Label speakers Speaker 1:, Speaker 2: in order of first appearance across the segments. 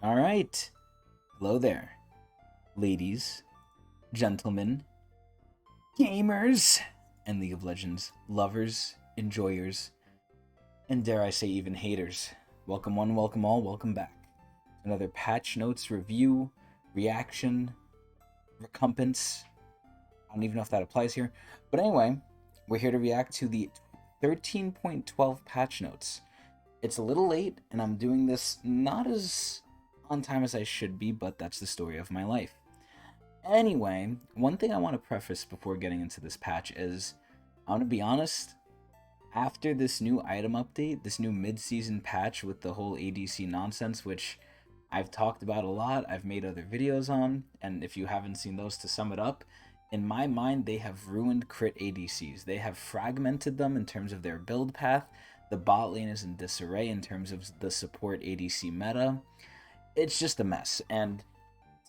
Speaker 1: All right. Hello there, ladies, gentlemen, gamers, and League of Legends lovers, enjoyers, and dare I say even haters. Welcome one, welcome all, welcome back. Another patch notes review, reaction, recompense. I don't even know if that applies here. But anyway, we're here to react to the 13.12 patch notes. It's a little late, and I'm doing this not as on time as I should be, but that's the story of my life. Anyway, one thing I want to preface before getting into this patch is I'm going to be honest, after this new item update, this new mid-season patch with the whole ADC nonsense, which I've talked about a lot, I've made other videos on, and if you haven't seen those, to sum it up, in my mind, they have ruined crit ADCs. They have fragmented them in terms of their build path. The bot lane is in disarray in terms of the support ADC meta. It's just a mess, and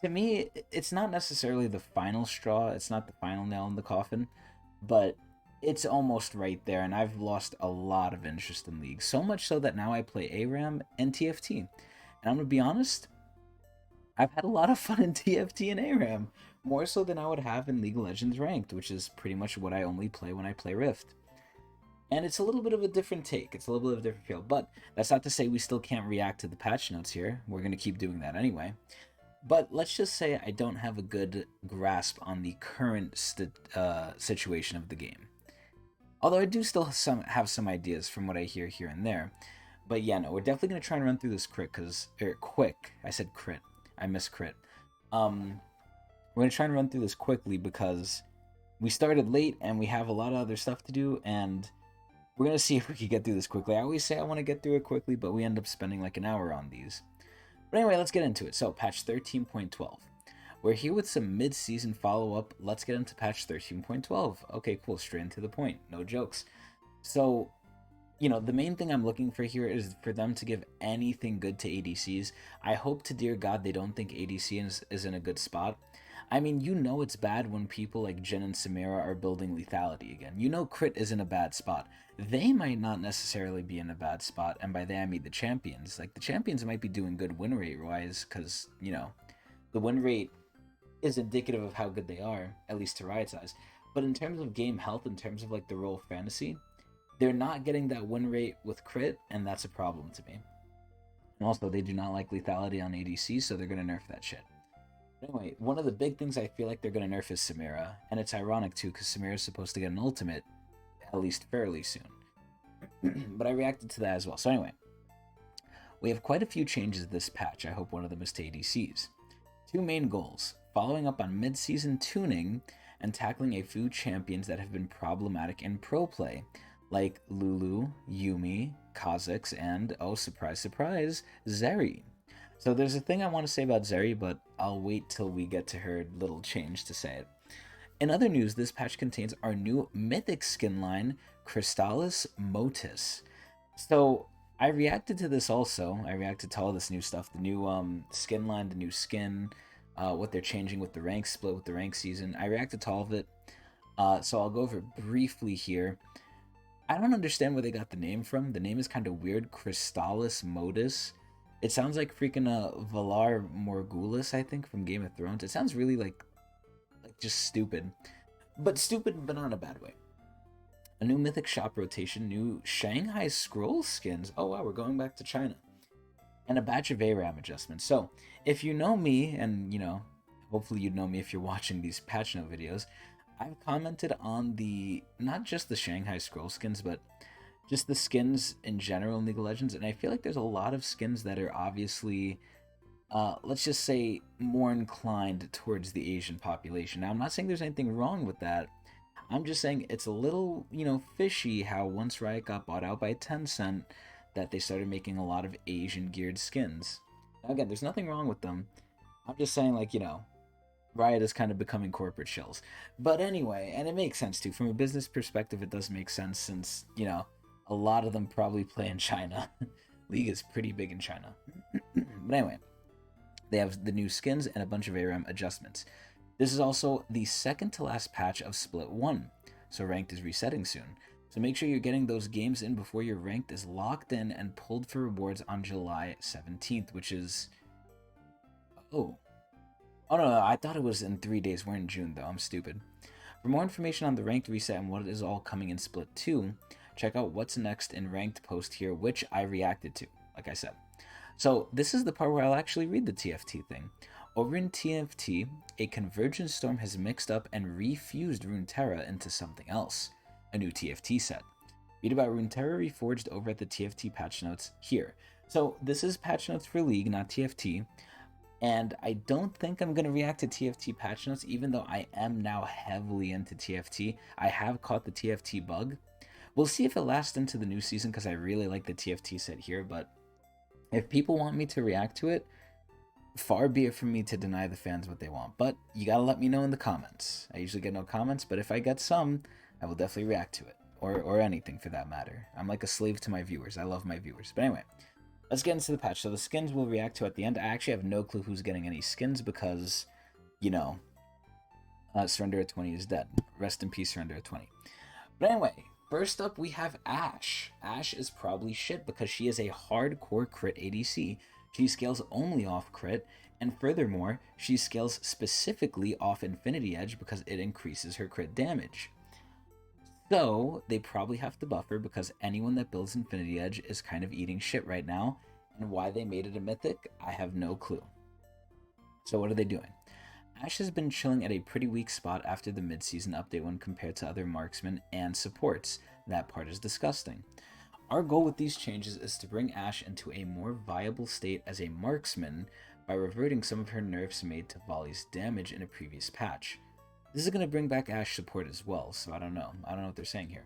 Speaker 1: to me, it's not necessarily the final straw. It's not the final nail in the coffin, but it's almost right there. And I've lost a lot of interest in League, so much so that now I play ARAM and TFT. And I'm gonna be honest, I've had a lot of fun in TFT and ARAM, more so than I would have in League of Legends Ranked, which is pretty much what I only play when I play Rift. And it's a little bit of a different take. It's a little bit of a different feel, but that's not to say we still can't react to the patch notes here. We're gonna keep doing that anyway. But let's just say I don't have a good grasp on the current situation of the game. Although I do still have some ideas from what I hear here and there. But yeah, no, we're definitely going to try and run through this quick. I said crit. I missed crit. We're going to try and run through this quickly because we started late and we have a lot of other stuff to do, and we're going to see if we can get through this quickly. I always say I want to get through it quickly, but we end up spending like an hour on these. But anyway, let's get into it. So, patch 13.12. We're here with some mid-season follow-up. Let's get into patch 13.12. Okay, cool. Straight into the point. No jokes. So, the main thing I'm looking for here is for them to give anything good to ADCs. I hope to dear God they don't think ADC is in a good spot. I mean, it's bad when people like Jhin and Samira are building lethality again. Crit is in a bad spot. They might not necessarily be in a bad spot, and by that I mean the champions. Like, the champions might be doing good win rate wise, because, the win rate is indicative of how good they are, at least to Riot's eyes. But in terms of game health, in terms of like the role of fantasy, they're not getting that win rate with crit, and that's a problem to me. And also, they do not like lethality on ADC, so they're going to nerf that shit. Anyway, one of the big things I feel like they're going to nerf is Samira, and it's ironic too, because Samira is supposed to get an ultimate, at least fairly soon. But I reacted to that as well. So anyway, we have quite a few changes this patch. I hope one of them is to ADCs. Two main goals: following up on mid-season tuning and tackling a few champions that have been problematic in pro play, like Lulu, Yuumi, Kha'Zix, and, oh surprise surprise, Zeri. So there's a thing I want to say about Zeri, but I'll wait till we get to her little change to say it. In other news, this patch contains our new Mythic skin line, Crystallis Motus. So I reacted to this also. I reacted to all this new stuff, the new skin line, the new skin, what they're changing with the rank split, with the rank season. I reacted to all of it, so I'll go over it briefly here. I don't understand where they got the name from. The name is kind of weird, Crystallis Motus. It sounds like freaking Valar Morghulis, I think, from Game of Thrones. It sounds really like just stupid. But stupid, but not in a bad way. A new Mythic shop rotation, new Shanghai scroll skins. Oh wow, we're going back to China. And a batch of ARAM adjustments. So, if you know me, and hopefully you'd know me if you're watching these patch note videos, I've commented on not just the Shanghai scroll skins, but just the skins in general in League of Legends, and I feel like there's a lot of skins that are obviously, let's just say, more inclined towards the Asian population. Now, I'm not saying there's anything wrong with that. I'm just saying it's a little, fishy how once Riot got bought out by Tencent, that they started making a lot of Asian-geared skins. Now, again, there's nothing wrong with them. I'm just saying, Riot is kind of becoming corporate shells. But anyway, and it makes sense too. From a business perspective, it does make sense since, a lot of them probably play in China. League is pretty big in China. But anyway, they have the new skins and a bunch of ARAM adjustments. This is also the second to last patch of Split 1, so ranked is resetting soon. So make sure you're getting those games in before your ranked is locked in and pulled for rewards on July 17th, which is Oh. Oh, no, I thought it was in 3 days. We're in June, though. I'm stupid. For more information on the ranked reset and what is all coming in Split 2, check out what's next in ranked post here, which I reacted to, like I said. So this is the part where I'll actually read the TFT thing. Over in TFT, a convergence storm has mixed up and refused Runeterra into something else, a new TFT set. Read about Runeterra Reforged over at the TFT patch notes here. So this is patch notes for League, not TFT. And I don't think I'm going to react to TFT patch notes, even though I am now heavily into TFT. I have caught the TFT bug. We'll see if it lasts into the new season, because I really like the TFT set here, but if people want me to react to it, far be it from me to deny the fans what they want. But you gotta let me know in the comments. I usually get no comments, but if I get some, I will definitely react to it. Or anything for that matter. I'm like a slave to my viewers. I love my viewers. But anyway, let's get into the patch. So the skins we'll react to at the end. I actually have no clue who's getting any skins because, you know, Surrender at 20 is dead. Rest in peace, Surrender at 20. But anyway, first up we have Ashe. Ashe is probably shit because she is a hardcore crit ADC. She scales only off crit, and furthermore, she scales specifically off Infinity Edge because it increases her crit damage. So they probably have to buff her because anyone that builds Infinity Edge is kind of eating shit right now, and why they made it a mythic, I have no clue. So what are they doing? Ashe has been chilling at a pretty weak spot after the mid-season update when compared to other marksmen and supports. That part is disgusting. Our goal with these changes is to bring Ashe into a more viable state as a marksman by reverting some of her nerfs made to Volley's damage in a previous patch. This is going to bring back Ashe support as well, so I don't know what they're saying here.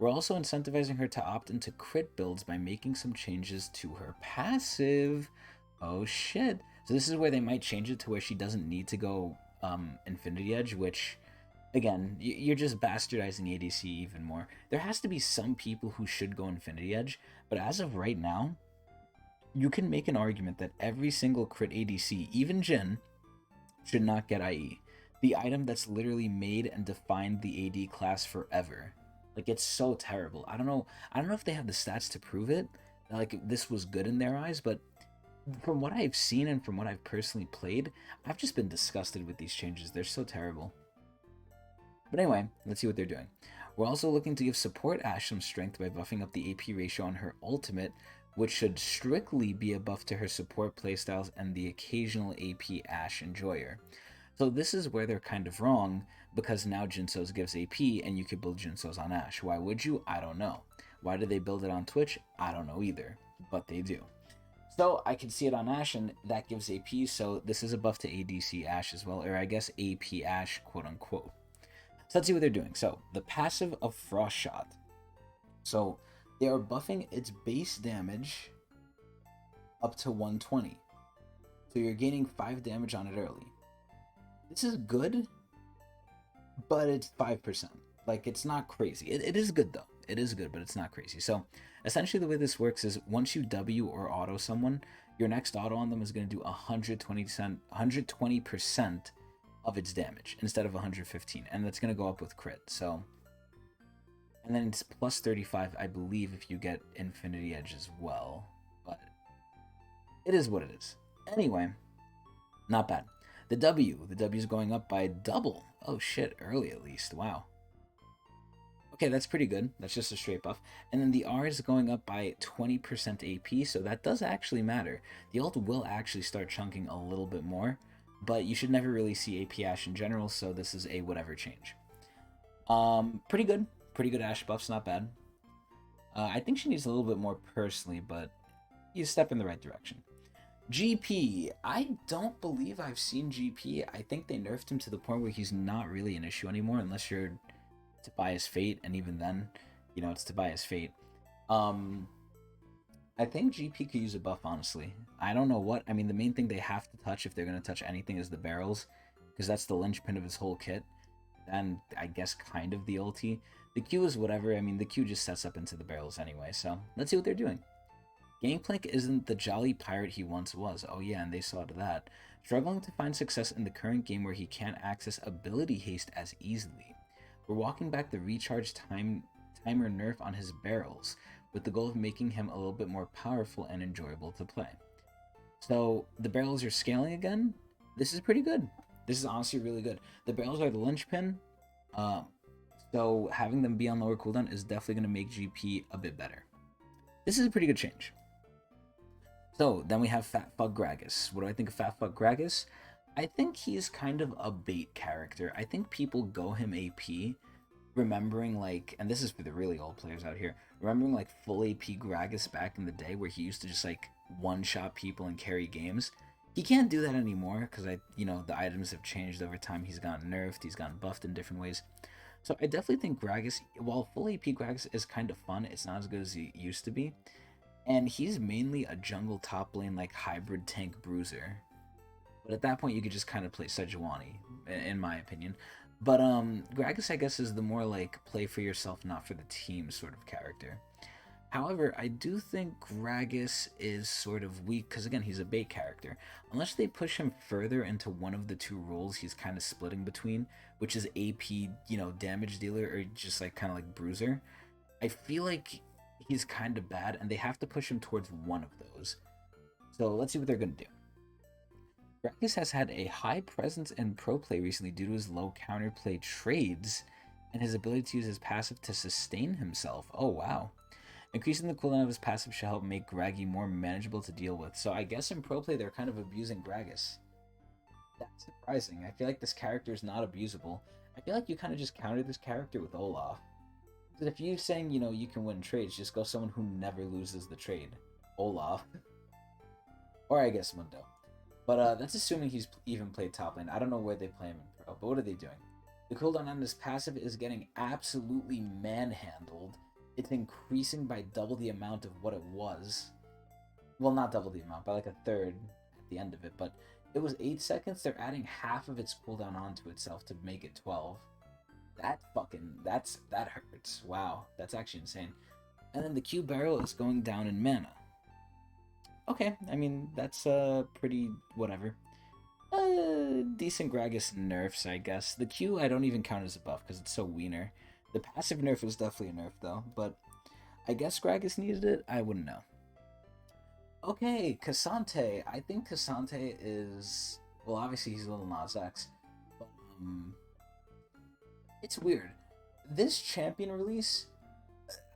Speaker 1: We're also incentivizing her to opt into crit builds by making some changes to her passive. Oh shit. So this is where they might change it to where she doesn't need to go Infinity Edge, which, again, you're just bastardizing ADC even more. There has to be some people who should go Infinity Edge, but as of right now, you can make an argument that every single crit ADC, even Jhin, should not get IE. The item that's literally made and defined the AD class forever. Like, it's so terrible. I don't know if they have the stats to prove it, like this was good in their eyes, but from what I've seen and from what I've personally played, I've just been disgusted with these changes. They're so terrible. But anyway, let's see what they're doing. We're also looking to give support Ashe some strength by buffing up the AP ratio on her ultimate, which should strictly be a buff to her support playstyles and the occasional AP Ashe enjoyer. So this is where they're kind of wrong, because now Jinso's gives AP and you could build Jinso's on Ashe. Why would you? I don't know. Why do they build it on Twitch? I don't know either, but they do. So I can see it on Ashe, and that gives AP, so this is a buff to ADC Ashe as well, or I guess AP Ashe, quote unquote. So let's see what they're doing. So the passive of Frost Shot. So they are buffing its base damage up to 120. So you're gaining 5 damage on it early. This is good, but it's 5%. Like, it's not crazy. It is good, though. It is good, but it's not crazy. So essentially the way this works is once you W or auto someone, your next auto on them is going to do 120% of its damage instead of 115, and that's going to go up with crit. So, and then it's plus 35, I believe, if you get Infinity Edge as well, but it is what it is. Anyway, not bad. The W is going up by double. Oh shit, early at least. Wow. Okay, that's pretty good. That's just a straight buff. And then the R is going up by 20% AP, so that does actually matter. The ult will actually start chunking a little bit more, but you should never really see AP Ashe in general, so this is a whatever change. Pretty good. Pretty good Ashe buffs, not bad. I think she needs a little bit more personally, but you step in the right direction. GP. I don't believe I've seen GP. I think they nerfed him to the point where he's not really an issue anymore, unless you're Tobias Fate, and even then, you know, it's Tobias Fate. I think GP could use a buff, honestly. I don't know what. I mean, the main thing they have to touch if they're going to touch anything is the barrels, because that's the linchpin of his whole kit. And I guess kind of the ulti. The Q is whatever. I mean, the Q just sets up into the barrels anyway, so let's see what they're doing. Gangplank isn't the jolly pirate he once was. Oh yeah, and they saw to that. Struggling to find success in the current game where he can't access ability haste as easily. We're walking back the recharge timer nerf on his barrels, with the goal of making him a little bit more powerful and enjoyable to play. So the barrels are scaling again. This is pretty good. This is honestly really good. The barrels are the linchpin. Um, so having them be on lower cooldown is definitely going to make GP a bit better. This is a pretty good change. So then we have Fat Fuck Gragas. What do I think of Fat Fuck Gragas? I think he's kind of a bait character. I think people go him AP, remembering like, and this is for the really old players out here, remembering like full AP Gragas back in the day where he used to just like one-shot people and carry games. He can't do that anymore because the items have changed over time. He's gotten nerfed, he's gotten buffed in different ways. So I definitely think Gragas, while full AP Gragas is kind of fun, it's not as good as he used to be. And he's mainly a jungle top lane like hybrid tank bruiser. But at that point, you could just kind of play Sejuani, in my opinion. But Gragas, I guess, is the more like play for yourself, not for the team sort of character. However, I do think Gragas is sort of weak because, again, he's a bait character. Unless they push him further into one of the two roles he's kind of splitting between, which is AP, damage dealer, or just like kind of like bruiser, I feel like he's kind of bad, and they have to push him towards one of those. So let's see what they're going to do. Gragas has had a high presence in pro play recently due to his low counterplay trades and his ability to use his passive to sustain himself. Oh, wow. Increasing the cooldown of his passive should help make Graggy more manageable to deal with. So I guess in pro play they're kind of abusing Gragas. That's surprising. I feel like this character is not abusable. I feel like you kind of just counter this character with Olaf. Because if you're saying, you can win trades, just go someone who never loses the trade. Olaf. Or I guess Mundo. But that's assuming he's even played top lane. I don't know where they play him in pro, but what are they doing? The cooldown on this passive is getting absolutely manhandled. It's increasing by double the amount of what it was. Well, not double the amount, by like a third at the end of it, but it was 8 seconds. They're adding half of its cooldown onto itself to make it 12. That hurts. Wow, that's actually insane. And then the Q barrel is going down in mana. Okay, I mean, that's pretty whatever. Decent Gragas nerfs, I guess. The Q I don't even count as a buff because it's so wiener. The passive nerf was definitely a nerf though, but I guess Gragas needed it? I wouldn't know. Okay, Cassante. I think Cassante is... Well, obviously he's a little Nas X, but it's weird. This champion release,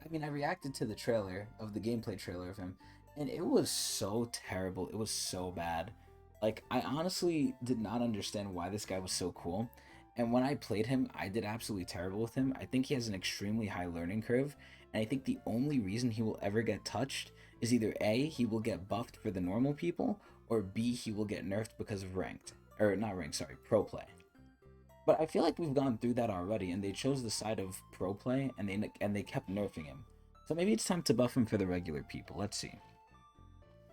Speaker 1: I mean, I reacted to the trailer, of the gameplay trailer of him, and it was so terrible. It was so bad. Like, I honestly did not understand why this guy was so cool. And when I played him, I did absolutely terrible with him. I think he has an extremely high learning curve. And I think the only reason he will ever get touched is either A, he will get buffed for the normal people, or B, he will get nerfed because of ranked. Or not ranked, sorry, pro play. But I feel like we've gone through that already, and they chose the side of pro play, and they kept nerfing him. So maybe it's time to buff him for the regular people. Let's see.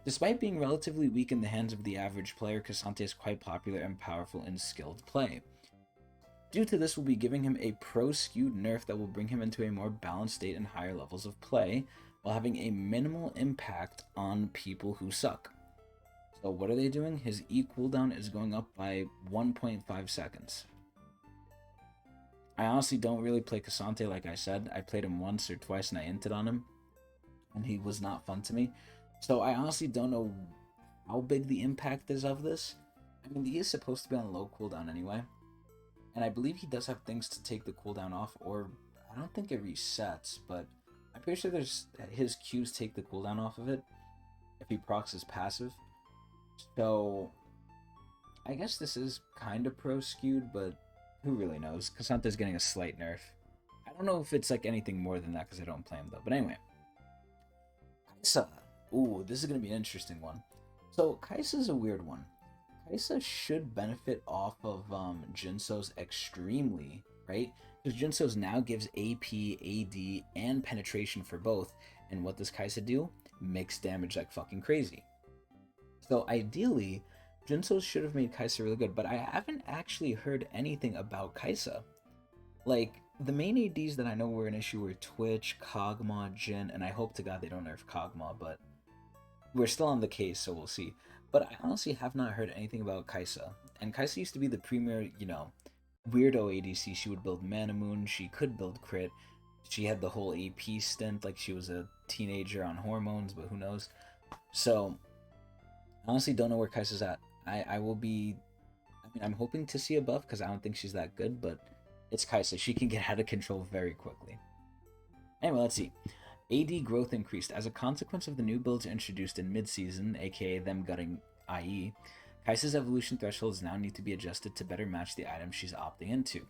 Speaker 1: Despite being relatively weak in the hands of the average player, Cassante is quite popular and powerful in skilled play. Due to this, we'll be giving him a pro-skewed nerf that will bring him into a more balanced state and higher levels of play, while having a minimal impact on people who suck. So what are they doing? His E cooldown is going up by 1.5 seconds. I honestly don't really play Cassante, like I said. I played him once or twice and I inted on him, and he was not fun to me. So I honestly don't know how big the impact is of this. I mean, he is supposed to be on low cooldown anyway. And I believe he does have things to take the cooldown off, or I don't think it resets, but I'm pretty sure his Qs take the cooldown off of it if he procs his passive. So I guess this is kind of pro skewed, but who really knows? Cassante's getting a slight nerf. I don't know if it's like anything more than that because I don't play him though. But anyway, Kaisa. Ooh, this is gonna be an interesting one. So Kaisa's a weird one. Kaisa should benefit off of Jinso's extremely, right? Because Jinso's now gives AP, AD, and penetration for both. And what does Kaisa do? Mix damage like fucking crazy. So ideally, Jinso should have made Kaisa really good, but I haven't actually heard anything about Kaisa. Like, the main ADs that I know were an issue were Twitch, Kog'Maw, Jhin, and I hope to God they don't nerf Kog'Maw, but we're still on the case, so we'll see. But I honestly have not heard anything about Kaisa. And Kaisa used to be the premier, weirdo ADC. She would build Mana Moon, she could build crit. She had the whole AP stint, like she was a teenager on hormones, but who knows. So, I honestly don't know where Kaisa's at. I will be. I mean, I'm hoping to see a buff because I don't think she's that good, but it's Kaisa. She can get out of control very quickly. Anyway, let's see. AD growth increased. As a consequence of the new builds introduced in mid-season, aka them gutting IE, Kaisa's evolution thresholds now need to be adjusted to better match the item she's opting into.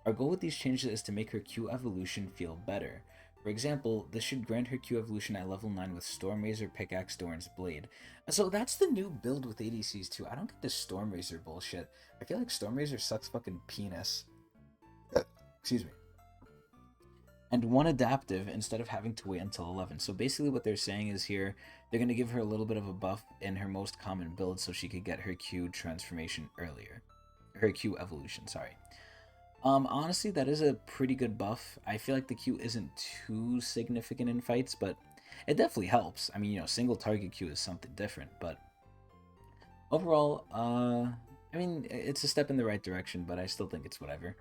Speaker 1: Our goal with these changes is to make her Q evolution feel better. For example, this should grant her Q evolution at level 9 with Storm Razor, Pickaxe, Doran's Blade. So that's the new build with ADCs too. I don't get this Storm Razor bullshit. I feel like Storm Razor sucks fucking penis. Excuse me. And one adaptive instead of having to wait until 11. So basically what they're saying is here, they're going to give her a little bit of a buff in her most common build so she could get her Q transformation earlier. Her Q evolution, sorry. Honestly, that is a pretty good buff. I feel like the Q isn't too significant in fights, but it definitely helps. I mean, you know, single target Q is something different, but overall, I mean, it's a step in the right direction, but I still think it's whatever.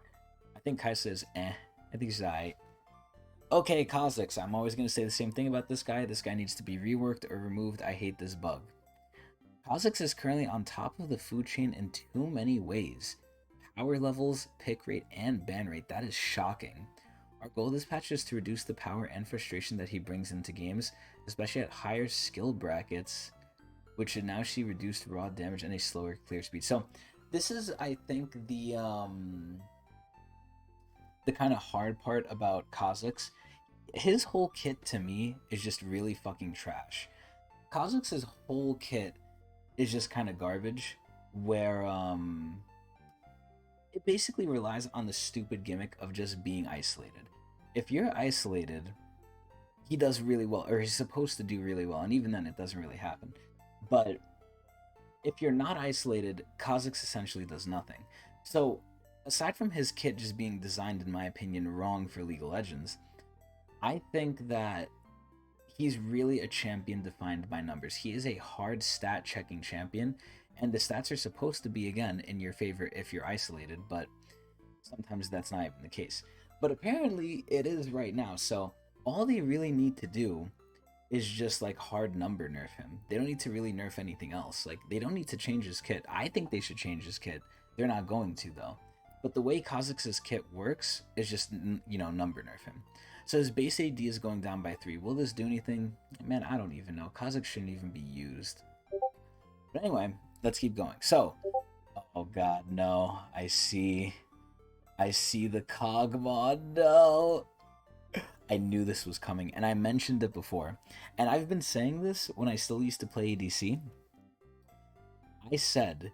Speaker 1: I think Kaisa is eh. I think he's alright. Okay, Kha'Zix. I'm always gonna say the same thing about this guy. This guy needs to be reworked or removed. I hate this bug. Kha'Zix is currently on top of the food chain in too many ways. Power levels, pick rate, and ban rate. That is shocking. Our goal this patch is to reduce the power and frustration that he brings into games, especially at higher skill brackets, which should now see reduced raw damage and a slower clear speed. So this is, I think, the kind of hard part about Kha'Zix. His whole kit to me is just really fucking trash. Kha'Zix's whole kit is just kind of garbage, where it basically relies on the stupid gimmick of just being isolated. If you're isolated, he does really well, or he's supposed to do really well, and even then it doesn't really happen. But if you're not isolated, Kha'Zix essentially does nothing. So, aside from his kit just being designed, in my opinion, wrong for League of Legends, I think that he's really a champion defined by numbers. He is a hard stat checking champion, and the stats are supposed to be, again, in your favor if you're isolated, but sometimes that's not even the case. But apparently it is right now, so all they really need to do is just like hard number nerf him. They don't need to really nerf anything else. Like, they don't need to change his kit. I think they should change his kit. They're not going to, though. But the way Kha'Zix's kit works is just, you know, number nerf him. So his base AD is going down by 3. Will this do anything? Man, I don't even know. Kha'Zix shouldn't even be used. But anyway, let's keep going. So, oh god, no. I see the Kog'Maw. No. I knew this was coming, and I mentioned it before. And I've been saying this when I still used to play ADC. I said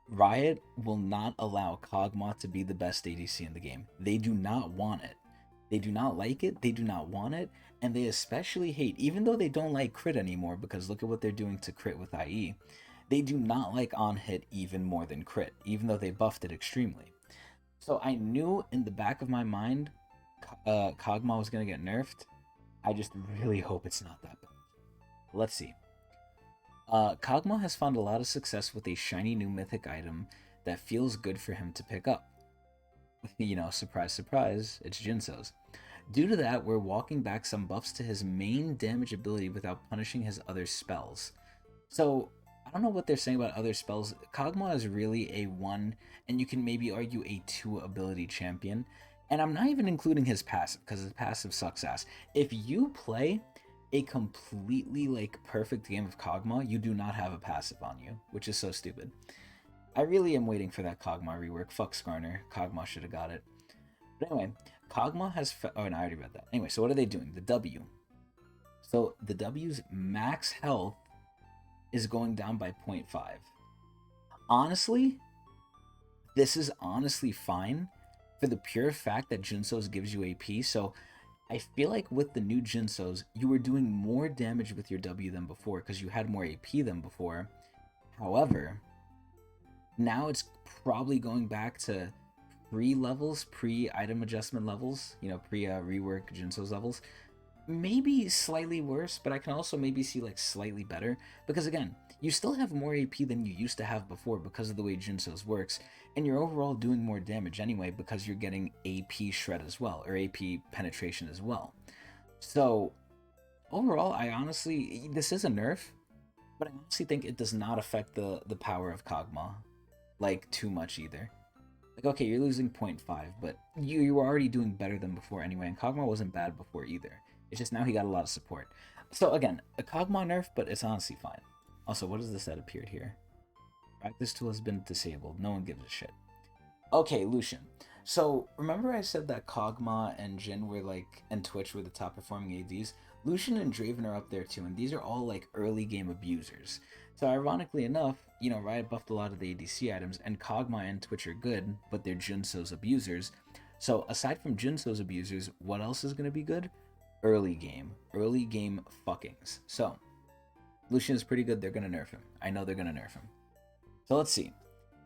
Speaker 1: Riot will not allow Kog'Maw to be the best ADC in the game. They do not want it. They do not like it, they do not want it, and they especially hate, even though they don't like crit anymore, because look at what they're doing to crit with IE, they do not like on hit even more than crit, even though they buffed it extremely. So I knew in the back of my mind Kog'Maw was going to get nerfed. I just really hope it's not that bad. Let's see. Kog'Maw has found a lot of success with a shiny new mythic item that feels good for him to pick up. You know, surprise, surprise, it's Jinso's. Due to that, we're walking back some buffs to his main damage ability without punishing his other spells. So, I don't know what they're saying about other spells. Kog'Maw is really a 1, and you can maybe argue a 2 ability champion. And I'm not even including his passive, because his passive sucks ass. If you play a completely, like, perfect game of Kog'Maw, you do not have a passive on you, which is so stupid. I really am waiting for that Kog'Maw rework. Fuck Skarner. Kog'Maw should have got it. But anyway, Kog'Maw has... oh, no, I already read that. Anyway, so what are they doing? The W. So the W's max health is going down by 0.5. Honestly, this is honestly fine for the pure fact that Jinso's gives you AP. So I feel like with the new Jinso's, you were doing more damage with your W than before because you had more AP than before. However... now it's probably going back to pre-levels, pre-item adjustment levels, you know, pre-rework Jinso's levels. Maybe slightly worse, but I can also maybe see like slightly better. Because again, you still have more AP than you used to have before because of the way Jinso's works, and you're overall doing more damage anyway because you're getting AP shred as well, or AP penetration as well. So overall, I honestly, this is a nerf, But I honestly think it does not affect the power of Kog'Maw, like, too much either. Like, okay, you're losing 0.5, but you were already doing better than before anyway, and Kog'Maw wasn't bad before either. It's just now he got a lot of support. So again, a Kog'Maw nerf, but it's honestly fine. Also, what is this that appeared here? Practice tool has been disabled. No one gives a shit. Okay, Lucian. So remember I said that Kog'Maw and Jhin were like, and Twitch were the top performing ADs? Lucian and Draven are up there too, and these are all like early game abusers. So ironically enough, you know, Riot buffed a lot of the ADC items, and Kog'Maw and Twitch are good, but they're Jinso's abusers. So aside from Jinso's abusers, what else is going to be good? Early game fuckings. So Lucian is pretty good. They're going to nerf him. I know they're going to nerf him. So let's see.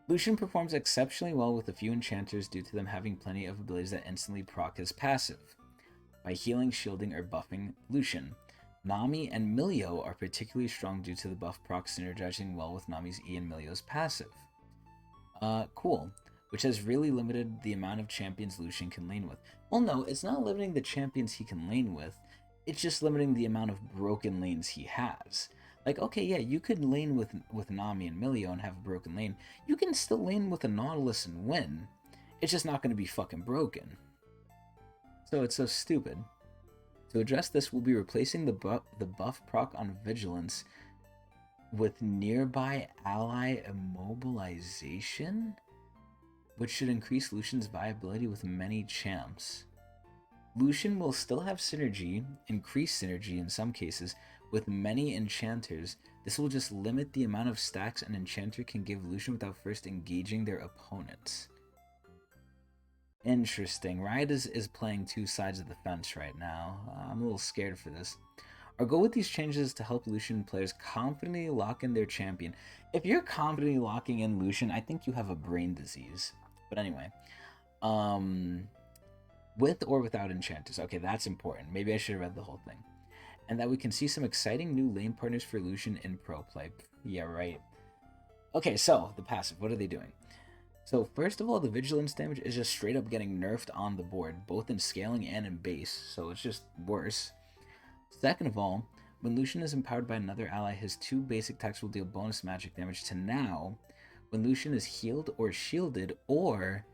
Speaker 1: Lucian performs exceptionally well with a few enchanters due to them having plenty of abilities that instantly proc his passive. By healing, shielding, or buffing Lucian. Nami and Milio are particularly strong due to the buff proc synergizing well with Nami's E and Milio's passive. Cool. Which has really limited the amount of champions Lucian can lane with. Well, no, it's not limiting the champions he can lane with. It's just limiting the amount of broken lanes he has. Like, okay, yeah, you could lane with Nami and Milio and have a broken lane. You can still lane with a Nautilus and win. It's just not going to be fucking broken. So it's so stupid. To address this, we'll be replacing the buff proc on Vigilance with nearby ally immobilization, which should increase Lucian's viability with many champs. Lucian will still have synergy, increased synergy in some cases, with many enchanters. This will just limit the amount of stacks an enchanter can give Lucian without first engaging their opponents. Interesting. Riot is playing two sides of the fence right now. I'm a little scared for this. Our goal with these changes is to help Lucian players confidently lock in their champion. If you're confidently locking in Lucian, I think you have a brain disease. But anyway, with or without enchanters. Okay, that's important. Maybe I should have read the whole thing. And that we can see some exciting new lane partners for Lucian in pro play. Yeah, right. Okay, so the passive, what are they doing? So first of all, the Vigilance Damage is just straight up getting nerfed on the board, both in scaling and in base, so it's just worse. Second of all, when Lucian is empowered by another ally, his 2 basic attacks will deal bonus magic damage to now. When Lucian is healed or shielded, or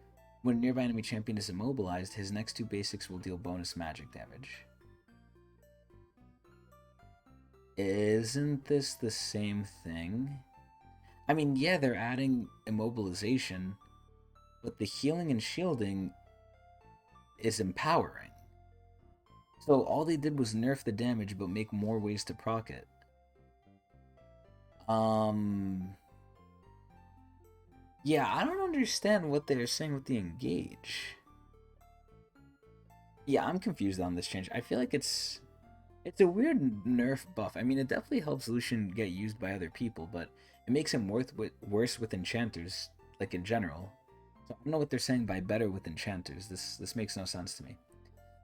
Speaker 1: when a nearby enemy champion is immobilized, his next 2 basics will deal bonus magic damage. Isn't this the same thing? I mean, yeah, they're adding immobilization, but the healing and shielding is empowering. So all they did was nerf the damage, but make more ways to proc it. Yeah, I don't understand what they're saying with the engage. Yeah, I'm confused on this change. I feel like it's a weird nerf buff. I mean, it definitely helps Lucian get used by other people, but it makes him worse with enchanters, like in general. So I don't know what they're saying by better with enchanters. This makes no sense to me.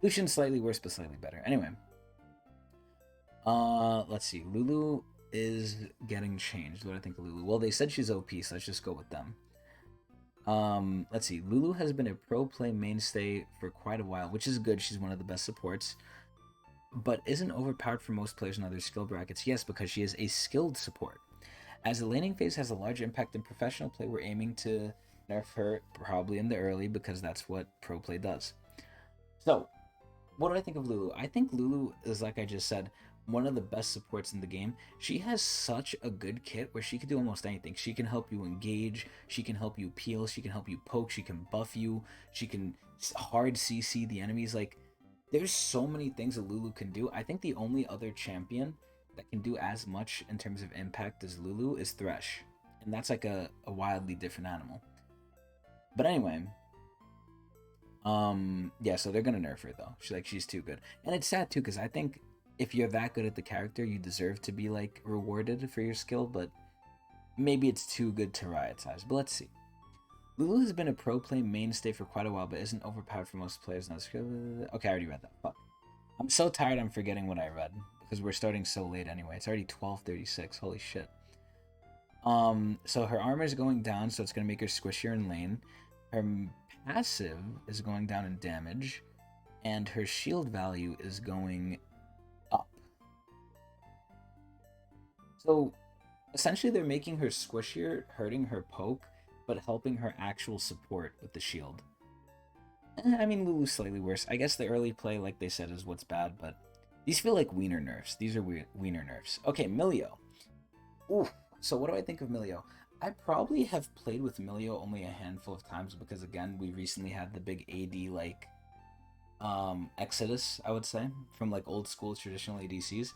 Speaker 1: Lucian's slightly worse, but slightly better. Anyway. Let's see. Lulu is getting changed. What do I think of Lulu? Well, they said she's OP, so let's just go with them. Let's see. Lulu has been a pro play mainstay for quite a while, which is good. She's one of the best supports. But isn't overpowered for most players in other skill brackets? Yes, because she is a skilled support. As the laning phase has a large impact in professional play, we're aiming to nerf her probably in the early because that's what pro play does. So, what do I think of Lulu? I think Lulu is, like I just said, one of the best supports in the game. She has such a good kit where she can do almost anything. She can help you engage, she can help you peel, she can help you poke, she can buff you, she can hard CC the enemies. Like, there's so many things that Lulu can do. I think the only other champion that can do as much in terms of impact as Lulu is Thresh. And that's like a wildly different animal. But anyway, yeah, so they're gonna nerf her though. She's too good. And it's sad too, because I think if you're that good at the character, you deserve to be like rewarded for your skill, but maybe it's too good to Riot's eyes. But let's see. Lulu has been a pro play mainstay for quite a while, but isn't overpowered for most players. Okay, I already read that. Fuck. I'm so tired I'm forgetting what I read, because we're starting so late anyway. It's already 12:36. Holy shit. So her armor is going down, so it's going to make her squishier in lane. Her passive is going down in damage, and her shield value is going up. So Essentially, they're making her squishier, hurting her poke, but helping her actual support with the shield. I mean, Lulu's slightly worse. I guess the early play, like they said, is what's bad, but these feel like wiener nerfs. These are wiener nerfs. Okay, Milio. Ooh, so what do I think of Milio? I probably have played with Milio only a handful of times because, again, we recently had the big AD, like, exodus, I would say, from, like, old school traditional ADCs.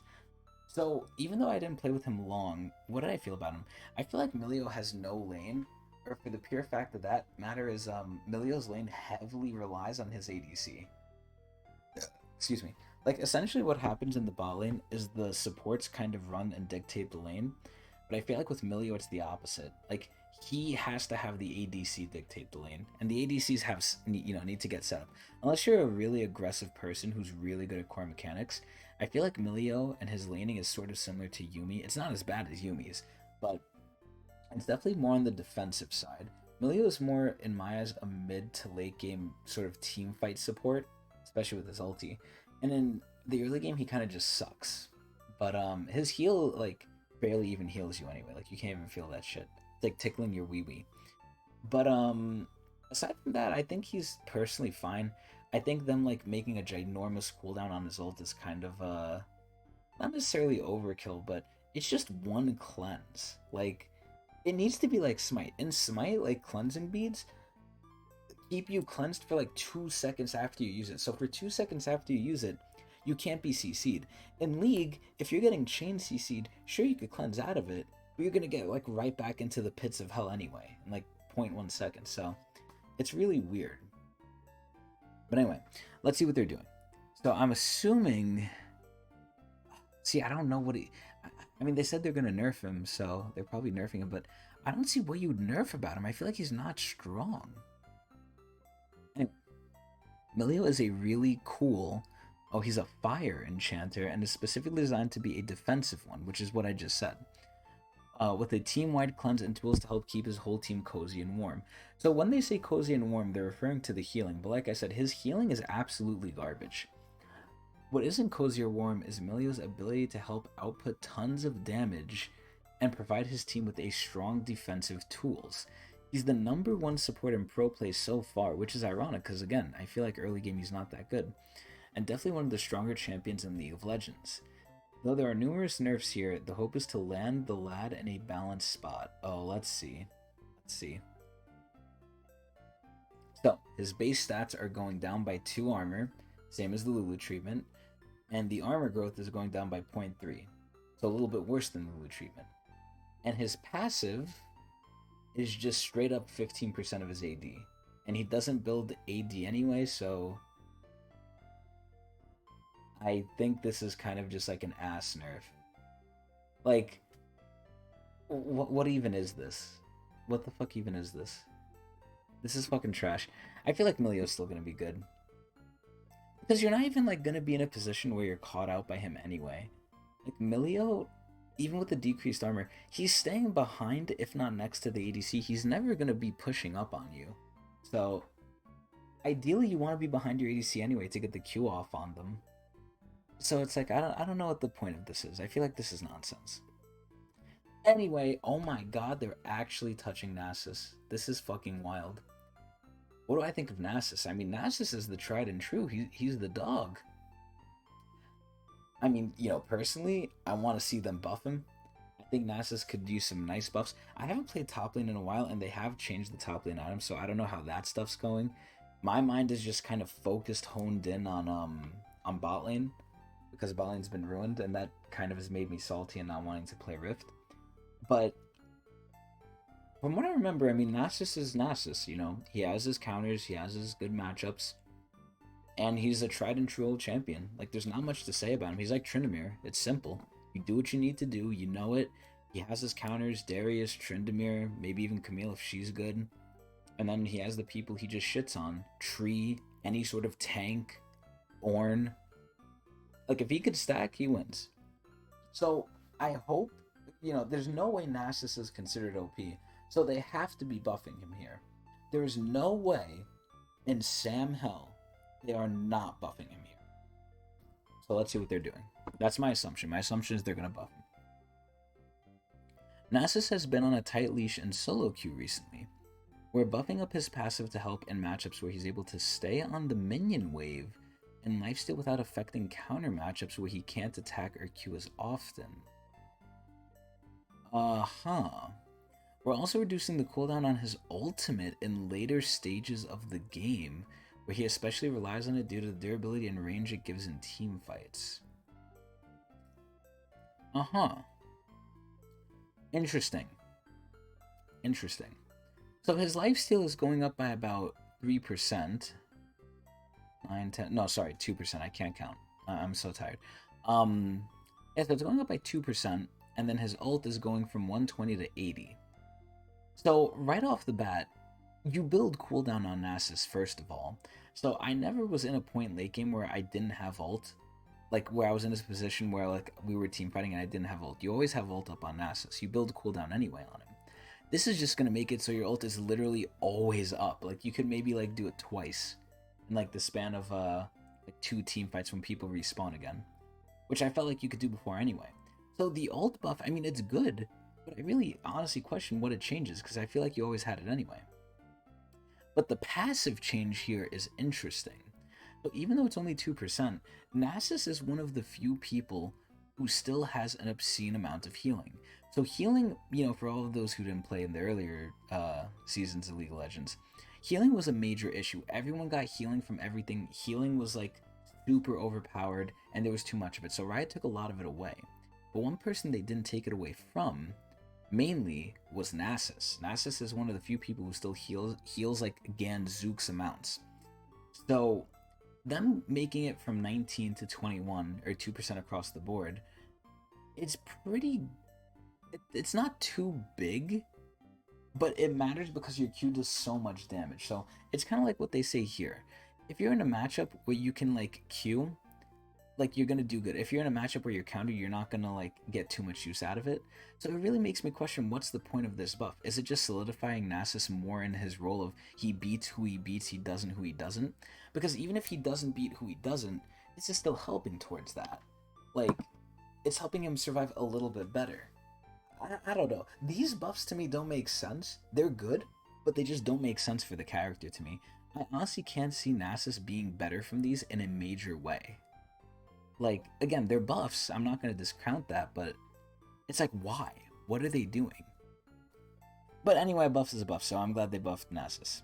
Speaker 1: So, even though I didn't play with him long, what did I feel about him? I feel like Milio has no lane, or for the pure fact that that matter is, Milio's lane heavily relies on his ADC. Excuse me. Like, essentially what happens in the bot lane is the supports kind of run and dictate the lane, but I feel like with Milio it's the opposite. Like, he has to have the ADC dictate the lane, and the ADCs have, need to get set up. Unless you're a really aggressive person who's really good at core mechanics, I feel like Milio and his laning is sort of similar to Yuumi. It's not as bad as Yuumi's, but it's definitely more on the defensive side. Milio is more, in my eyes, a mid to late game sort of team fight support, especially with his ulti. And in the early game, he kind of just sucks. But his heal like barely even heals you anyway. Like you can't even feel that shit. It's like tickling your wee wee. But aside from that, I think he's personally fine. I think them like making a ginormous cooldown on his ult is kind of not necessarily overkill, but it's just one cleanse. Like it needs to be like Smite. In Smite, like cleansing beads keep you cleansed for like 2 seconds after you use it. So for 2 seconds after you use it, you can't be CC'd. In League, if you're getting chain CC'd, sure you could cleanse out of it, but you're gonna get like right back into the pits of hell anyway in like 0.1 seconds. So it's really weird. But anyway, let's see what they're doing. So I'm assuming. See, I don't know what he. I mean, they said they're gonna nerf him, so they're probably nerfing him. But I don't see what you'd nerf about him. I feel like he's not strong. Anyway, Milio is a really cool. Oh, he's a fire enchanter and is specifically designed to be a defensive one, which is what I just said. With a team-wide cleanse and tools to help keep his whole team cozy and warm. So when they say cozy and warm, they're referring to the healing. But like I said, his healing is absolutely garbage. What isn't cozy or warm is Milio's ability to help output tons of damage and provide his team with a strong defensive tools. He's the number one support in pro play so far, which is ironic because again, I feel like early game he's not that good, and definitely one of the stronger champions in League of Legends. Though there are numerous nerfs here, the hope is to land the lad in a balanced spot. Oh, let's see. So, his base stats are going down by 2 armor, same as the Lulu treatment, and the armor growth is going down by 0.3, so a little bit worse than the Lulu treatment. And his passive is just straight up 15% of his AD, and he doesn't build AD anyway, so I think this is kind of just like an ass nerf. Like, what even is this? What the fuck even is this? This is fucking trash. I feel like Milio's still gonna be good. Because you're not even like gonna be in a position where you're caught out by him anyway. Like Milio, even with the decreased armor, he's staying behind, if not next to the ADC. He's never gonna be pushing up on you. So ideally you want to be behind your ADC anyway to get the Q off on them. So it's like I don't know what the point of this is. I feel like this is nonsense. Anyway, oh my god, they're actually touching Nasus. This is fucking wild. What do I think of Nasus? I mean, Nasus is the tried and true. He's the dog. I mean, personally, I want to see them buff him. I think Nasus could use some nice buffs. I haven't played top lane in a while, and they have changed the top lane items, so I don't know how that stuff's going. My mind is just kind of focused, honed in on bot lane, because bot lane's been ruined, and that kind of has made me salty and not wanting to play Rift. But from what I remember, I mean, Nasus is Nasus, He has his counters, he has his good matchups, and he's a tried and true old champion. Like, there's not much to say about him. He's like Tryndamere. It's simple. You do what you need to do, you know it. He has his counters, Darius, Tryndamere, maybe even Camille if she's good. And then he has the people he just shits on. Tree, any sort of tank, Ornn. Like, if he could stack, he wins. So, I hope, there's no way Nasus is considered OP. So they have to be buffing him here. There is no way in Sam Hell they are not buffing him here. So let's see what they're doing. That's my assumption. My assumption is they're going to buff him. Nasus has been on a tight leash in solo queue recently. We're buffing up his passive to help in matchups where he's able to stay on the minion wave and lifesteal without affecting counter matchups where he can't attack or Q as often. Uh-huh. We're also reducing the cooldown on his ultimate in later stages of the game, where he especially relies on it due to the durability and range it gives in team fights. Uh-huh. Interesting. Interesting. So his lifesteal is going up by about 3%. 9, 10, no, sorry, 2%. I can't count. I'm so tired. Yeah, so it's going up by 2%, and then his ult is going from 120 to 80. So right off the bat, you build cooldown on Nasus first of all. So I never was in a point late game where I didn't have ult, like where I was in this position where like we were team fighting and I didn't have ult. You always have ult up on Nasus. You build cooldown anyway on him. This is just gonna make it so your ult is literally always up. Like you could maybe like do it twice in like the span of like 2 team fights when people respawn again, which I felt like you could do before anyway. So the ult buff, I mean, it's good, but I really honestly question what it changes because I feel like you always had it anyway. But the passive change here is interesting. So even though it's only 2%, Nasus is one of the few people who still has an obscene amount of healing. So healing, you know, for all of those who didn't play in the earlier seasons of League of Legends, healing was a major issue. Everyone got healing from everything. Healing was like super overpowered and there was too much of it. So Riot took a lot of it away. But one person they didn't take it away from mainly was Nasus. Nasus is one of the few people who still heals like Ganzooks amounts. So them making it from 19 to 21 or 2% across the board, it's pretty, it's not too big, but it matters because your Q does so much damage. So it's kind of like what they say here. If you're in a matchup where you can like Q, like you're gonna do good. If you're in a matchup where you're countered, you're not gonna like get too much use out of it. So it really makes me question what's the point of this buff. Is it just solidifying Nasus more in his role of he beats who he beats, he doesn't who he doesn't? Because even if he doesn't beat who he doesn't, this is still helping towards that. Like, it's helping him survive a little bit better. I don't know. These buffs to me don't make sense. They're good, but they just don't make sense for the character to me. I honestly can't see Nasus being better from these in a major way. Like, again, they're buffs. I'm not going to discount that, but it's like, why? What are they doing? But anyway, buffs is a buff, so I'm glad they buffed Nasus.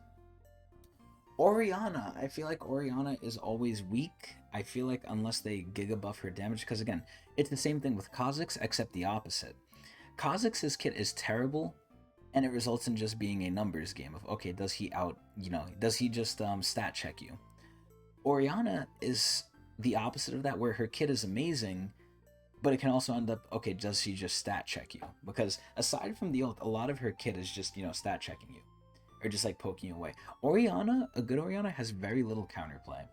Speaker 1: Orianna. I feel like Orianna is always weak. I feel like unless they giga buff her damage, because again, it's the same thing with Kha'Zix, except the opposite. Kha'Zix's kit is terrible, and it results in just being a numbers game of, okay, does he does he just stat check you? Orianna is the opposite of that, where her kit is amazing, but it can also end up, okay, does she just stat check you? Because aside from the ult, a lot of her kit is just, stat checking you, or just like poking you away. Orianna, a good Orianna, has very little counterplay.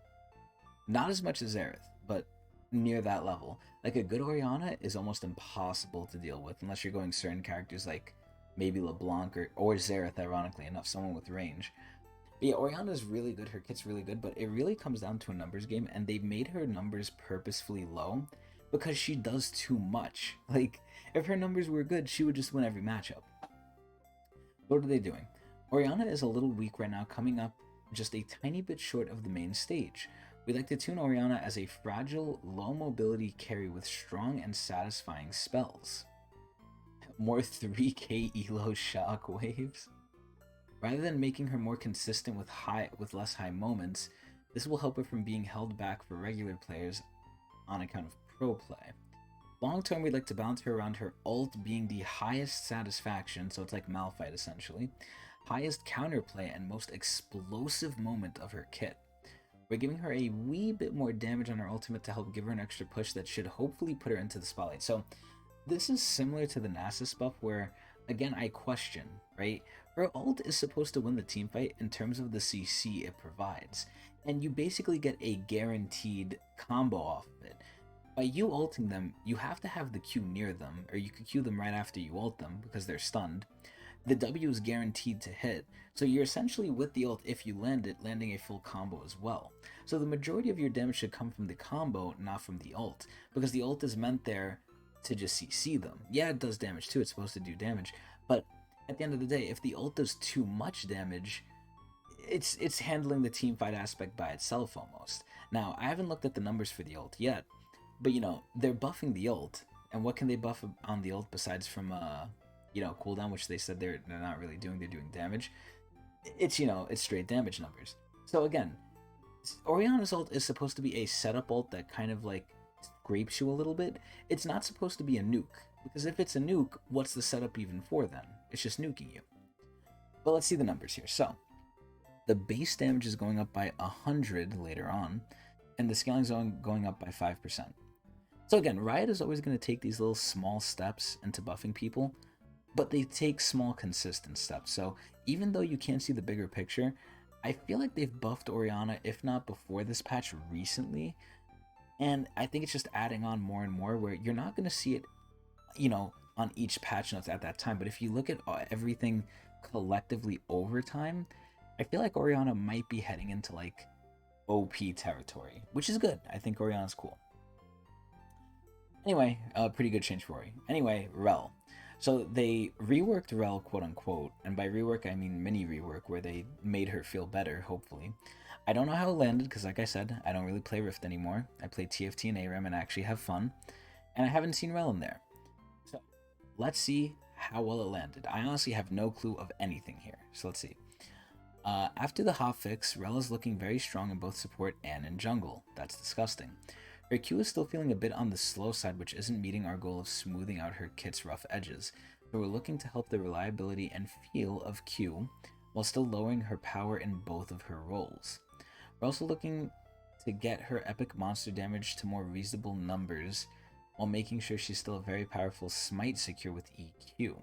Speaker 1: Not as much as Xerath, but near that level. Like a good Orianna is almost impossible to deal with, unless you're going certain characters like maybe LeBlanc or Xerath, ironically enough, someone with range. But yeah, Orianna is really good, her kit's really good, but it really comes down to a numbers game, and they've made her numbers purposefully low because she does too much. Like, if her numbers were good, she would just win every matchup. What are they doing? Orianna is a little weak right now, coming up just a tiny bit short of the main stage. We like to tune Orianna as a fragile, low mobility carry with strong and satisfying spells. More 3k elo shockwaves? Rather than making her more consistent with less high moments, this will help her from being held back for regular players on account of pro play. Long term, we'd like to balance her around her ult being the highest satisfaction, so it's like Malphite essentially, highest counterplay, and most explosive moment of her kit. We're giving her a wee bit more damage on her ultimate to help give her an extra push that should hopefully put her into the spotlight. So this is similar to the Nasus buff where, again, I question, right? Her ult is supposed to win the teamfight in terms of the CC it provides, and you basically get a guaranteed combo off of it. By you ulting them, you have to have the Q near them, or you could Q them right after you ult them because they're stunned. The W is guaranteed to hit, so you're essentially with the ult, if you land it, landing a full combo as well. So the majority of your damage should come from the combo, not from the ult, because the ult is meant there to just CC them. Yeah, it does damage too, it's supposed to do damage, but at the end of the day, if the ult does too much damage, it's handling the team fight aspect by itself almost. Now, I haven't looked at the numbers for the ult yet, but they're buffing the ult, and what can they buff on the ult besides from cooldown, which they said they're not really doing, they're doing damage. It's straight damage numbers. So again, Orianna's ult is supposed to be a setup ult that kind of like scrapes you a little bit. It's not supposed to be a nuke, because if it's a nuke, what's the setup even for then? It's just nuking you. But let's see the numbers here. So the base damage is going up by 100 later on, and the scaling is going up by 5%. So again, Riot is always going to take these little small steps into buffing people, but they take small consistent steps. So even though you can't see the bigger picture, I feel like they've buffed Orianna, if not before this patch, recently. And I think it's just adding on more and more, where you're not going to see it, on each patch notes at that time. But if you look at everything collectively over time, I feel like Orianna might be heading into like OP territory, which is good. I think Orianna's cool. Anyway, pretty good change for Ori. Anyway, Rel. So they reworked Rel, quote unquote, and by rework I mean mini rework, where they made her feel better, hopefully. I don't know how it landed, because like I said, I don't really play Rift anymore. I play TFT and ARAM and actually have fun, and I haven't seen Rel in there. So let's see how well it landed. I honestly have no clue of anything here, so let's see. After the hotfix, Rel is looking very strong in both support and in jungle. That's disgusting. Her Q is still feeling a bit on the slow side, which isn't meeting our goal of smoothing out her kit's rough edges, so we're looking to help the reliability and feel of Q, while still lowering her power in both of her roles. We're also looking to get her epic monster damage to more reasonable numbers, while making sure she's still a very powerful smite secure with EQ.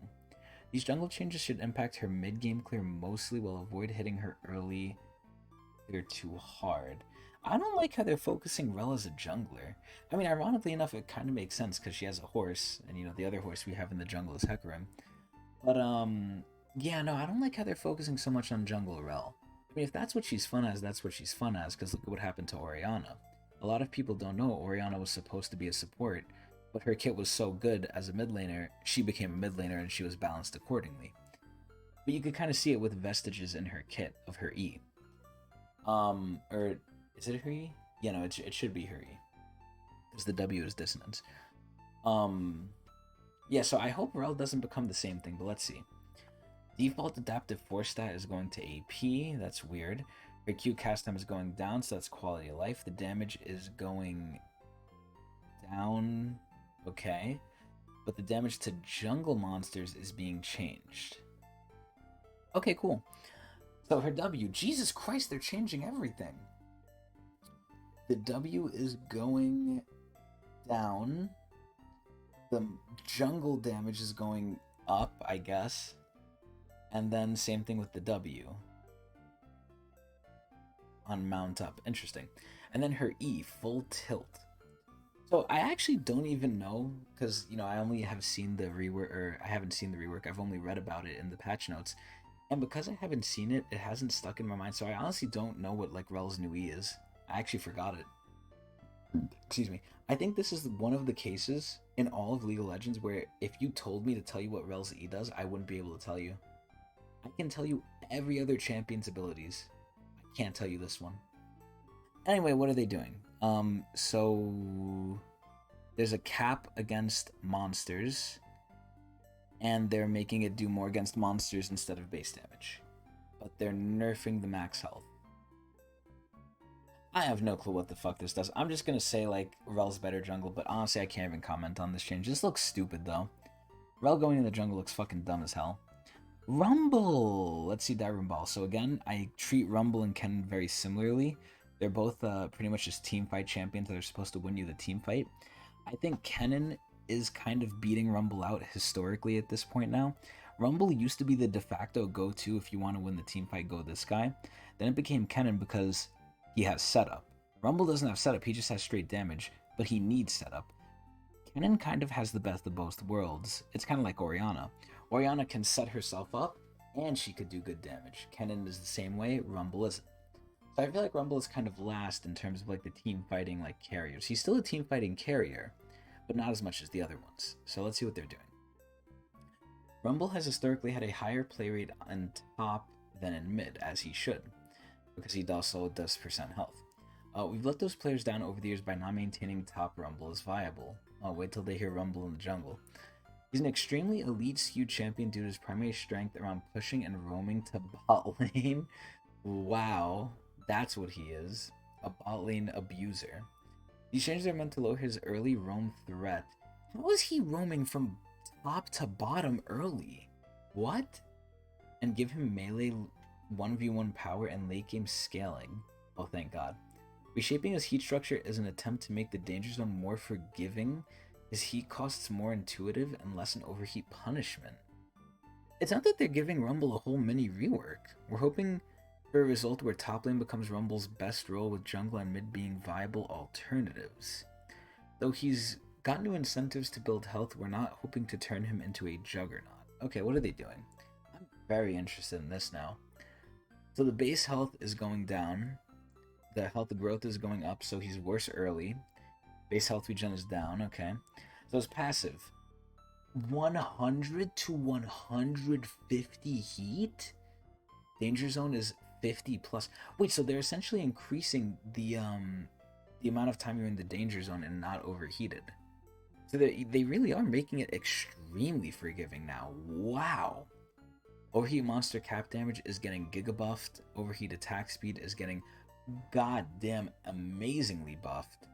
Speaker 1: These jungle changes should impact her mid-game clear mostly, while avoid hitting her early clear too hard. I don't like how they're focusing Rel as a jungler. I mean, ironically enough, it kind of makes sense, because she has a horse, and the other horse we have in the jungle is Hecarim. But, yeah, no, I don't like how they're focusing so much on jungle Rel. I mean, if that's what she's fun as, that's what she's fun as, because look at what happened to Orianna. A lot of people don't know Orianna was supposed to be a support, but her kit was so good as a mid laner, she became a mid laner and she was balanced accordingly. But you could kind of see it with vestiges in her kit of her E. Or is it her E? Yeah, no, it should be her E, because the W is dissonance. Yeah, so I hope Rel doesn't become the same thing, but let's see. Default adaptive force stat is going to AP, that's weird. Her Q cast time is going down, so that's quality of life. The damage is going down, okay. But the damage to jungle monsters is being changed. Okay, cool. So her W, Jesus Christ, they're changing everything. The W is going down. The jungle damage is going up, I guess. And then same thing with the W. On mount up. Interesting. And then her E, full tilt. So I actually don't even know, because, I only have seen the rework, or I haven't seen the rework. I've only read about it in the patch notes. And because I haven't seen it, it hasn't stuck in my mind. So I honestly don't know what, Rel's new E is. I actually forgot it. Excuse me. I think this is one of the cases in all of League of Legends where if you told me to tell you what Rel's E does, I wouldn't be able to tell you. I can tell you every other champion's abilities. I can't tell you this one. Anyway, what are they doing? So there's a cap against monsters, and they're making it do more against monsters instead of base damage. But they're nerfing the max health. I have no clue what the fuck this does. I'm just gonna say, Rel's better jungle, but honestly, I can't even comment on this change. This looks stupid, though. Rel going in the jungle looks fucking dumb as hell. Rumble! Let's see Direwolf Ball. So again, I treat Rumble and Ken very similarly. They're both pretty much just team fight champions that are supposed to win you the team fight. I think Kennen is kind of beating Rumble out historically at this point now. Rumble used to be the de facto go-to if you want to win the team fight, go this guy. Then it became Kennen because he has setup. Rumble doesn't have setup, he just has straight damage, but he needs setup. Kennen kind of has the best of both worlds. It's kind of like Orianna. Orianna can set herself up, and she could do good damage. Kennen is the same way, Rumble isn't. So I feel like Rumble is kind of last in terms of the team fighting carriers. He's still a team fighting carrier, but not as much as the other ones. So let's see what they're doing. Rumble has historically had a higher play rate on top than in mid, as he should, because he also does percent health. We've let those players down over the years by not maintaining top Rumble as viable. Wait till they hear Rumble in the jungle. He's an extremely elite skewed champion due to his primary strength around pushing and roaming to bot lane. Wow, that's what he is, a bot lane abuser. These changes are meant to lower his early roam threat. How is he roaming from top to bottom early? What? And give him melee 1v1 power and late game scaling. Oh, thank God. Reshaping his heat structure is an attempt to make the danger zone more forgiving. His heat costs more intuitive and less an overheat punishment. It's not that they're giving Rumble a whole mini rework. We're hoping for a result where top lane becomes Rumble's best role with jungle and mid being viable alternatives. Though he's got new incentives to build health, we're not hoping to turn him into a juggernaut. Okay, what are they doing? I'm very interested in this now. So the base health is going down. The health growth is going up, so he's worse early. Base health regen is down, okay. So it's passive. 100 to 150 heat? Danger zone is 50 plus. Wait, so they're essentially increasing the amount of time you're in the danger zone and not overheated. So they really are making it extremely forgiving now. Wow. Overheat monster cap damage is getting giga buffed. Overheat attack speed is getting goddamn amazingly buffed.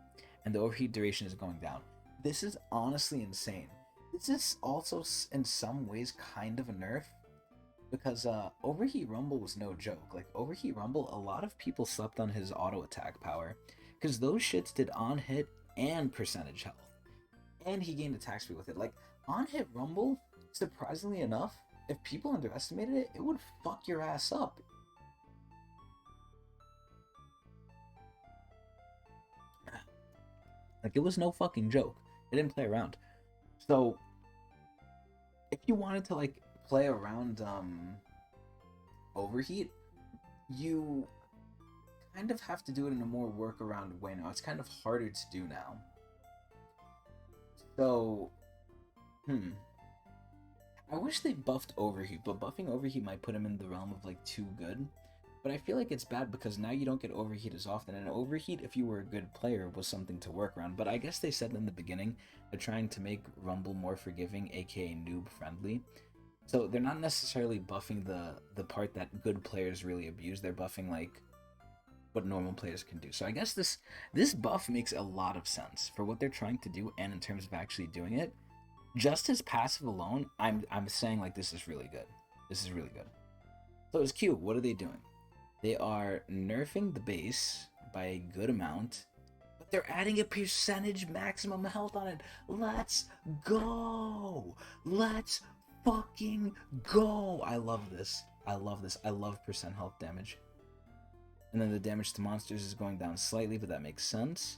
Speaker 1: And the overheat duration is going down. This is honestly insane. This is also in some ways kind of a nerf, because Overheat Rumble was no joke. Like, Overheat Rumble, a lot of people slept on his auto attack power, because those shits did on hit and percentage health. And he gained attack speed with it. Like, on hit Rumble, surprisingly enough, if people underestimated it, it would fuck your ass up. Like, it was no fucking joke. It didn't play around. So, if you wanted to, like, play around overheat, you kind of have to do it in a more workaround way now. It's kind of harder to do now. So, I wish they buffed overheat, but buffing overheat might put him in the realm of, like, too good. But I feel like it's bad because now you don't get overheat as often, and overheat, if you were a good player, was something to work around. But I guess they said in the beginning they're trying to make Rumble more forgiving, aka noob friendly. So they're not necessarily buffing the part that good players really abuse. They're buffing, like, what normal players can do. So I guess this buff makes a lot of sense for what they're trying to do, and in terms of actually doing it. Just as passive alone, I'm saying, like, this is really good. This is really good. So it's Q. What are they doing? They are nerfing the base by a good amount, but they're adding a percentage maximum health on it. Let's go! Let's fucking go! I love this. I love this. I love percent health damage. And then the damage to monsters is going down slightly, but that makes sense.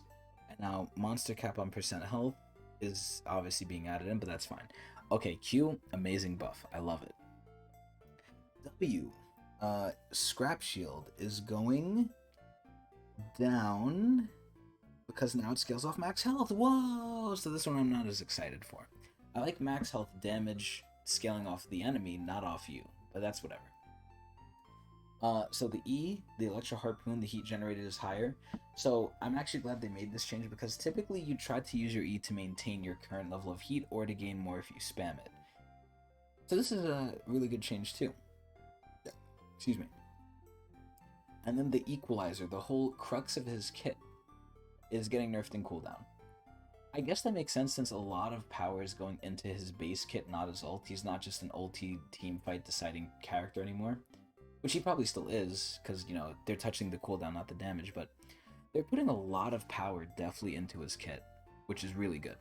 Speaker 1: And now monster cap on percent health is obviously being added in, but that's fine. Okay, Q, amazing buff. I love it. W. Scrap shield is going down because now it scales off max health. Whoa! So this one I'm not as excited for. I like max health damage scaling off the enemy, not off you, but that's whatever. So the E, the Electro Harpoon, the heat generated is higher. So I'm actually glad they made this change, because typically you try to use your E to maintain your current level of heat or to gain more if you spam it. So this is a really good change too. Excuse me. And then the Equalizer, the whole crux of his kit, is getting nerfed in cooldown. I guess that makes sense since a lot of power is going into his base kit, not his ult. He's not just an ulti team fight deciding character anymore. Which he probably still is, because, you know, they're touching the cooldown, not the damage, but they're putting a lot of power definitely into his kit, which is really good.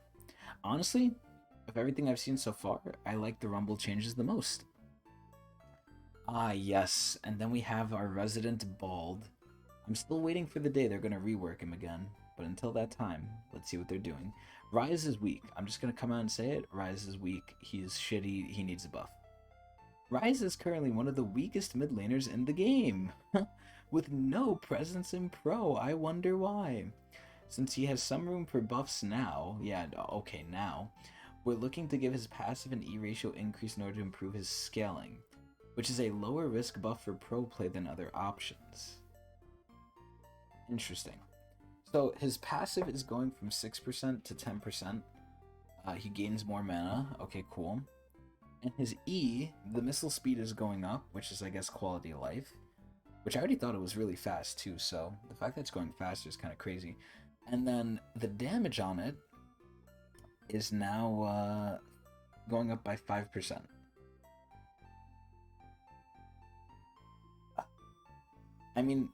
Speaker 1: Honestly, of everything I've seen so far, I like the Rumble changes the most. Ah, yes, and then we have our resident Bald. I'm still waiting for the day they're going to rework him again, but until that time, let's see what they're doing. Ryze is weak. I'm just going to come out and say it. Ryze is weak. He's shitty. He needs a buff. Ryze is currently one of the weakest mid laners in the game, with no presence in Pro. I wonder why. Since he has some room for buffs now, yeah, okay, now, we're looking to give his passive and E ratio increase in order to improve his scaling, which is a lower risk buff for pro play than other options. Interesting. So his passive is going from 6% to 10%. He gains more mana. Okay, cool. And his E, the missile speed is going up, which is, I guess, quality of life. Which I already thought it was really fast, too, so the fact that it's going faster is kind of crazy. And then the damage on it is now going up by 5%. I mean,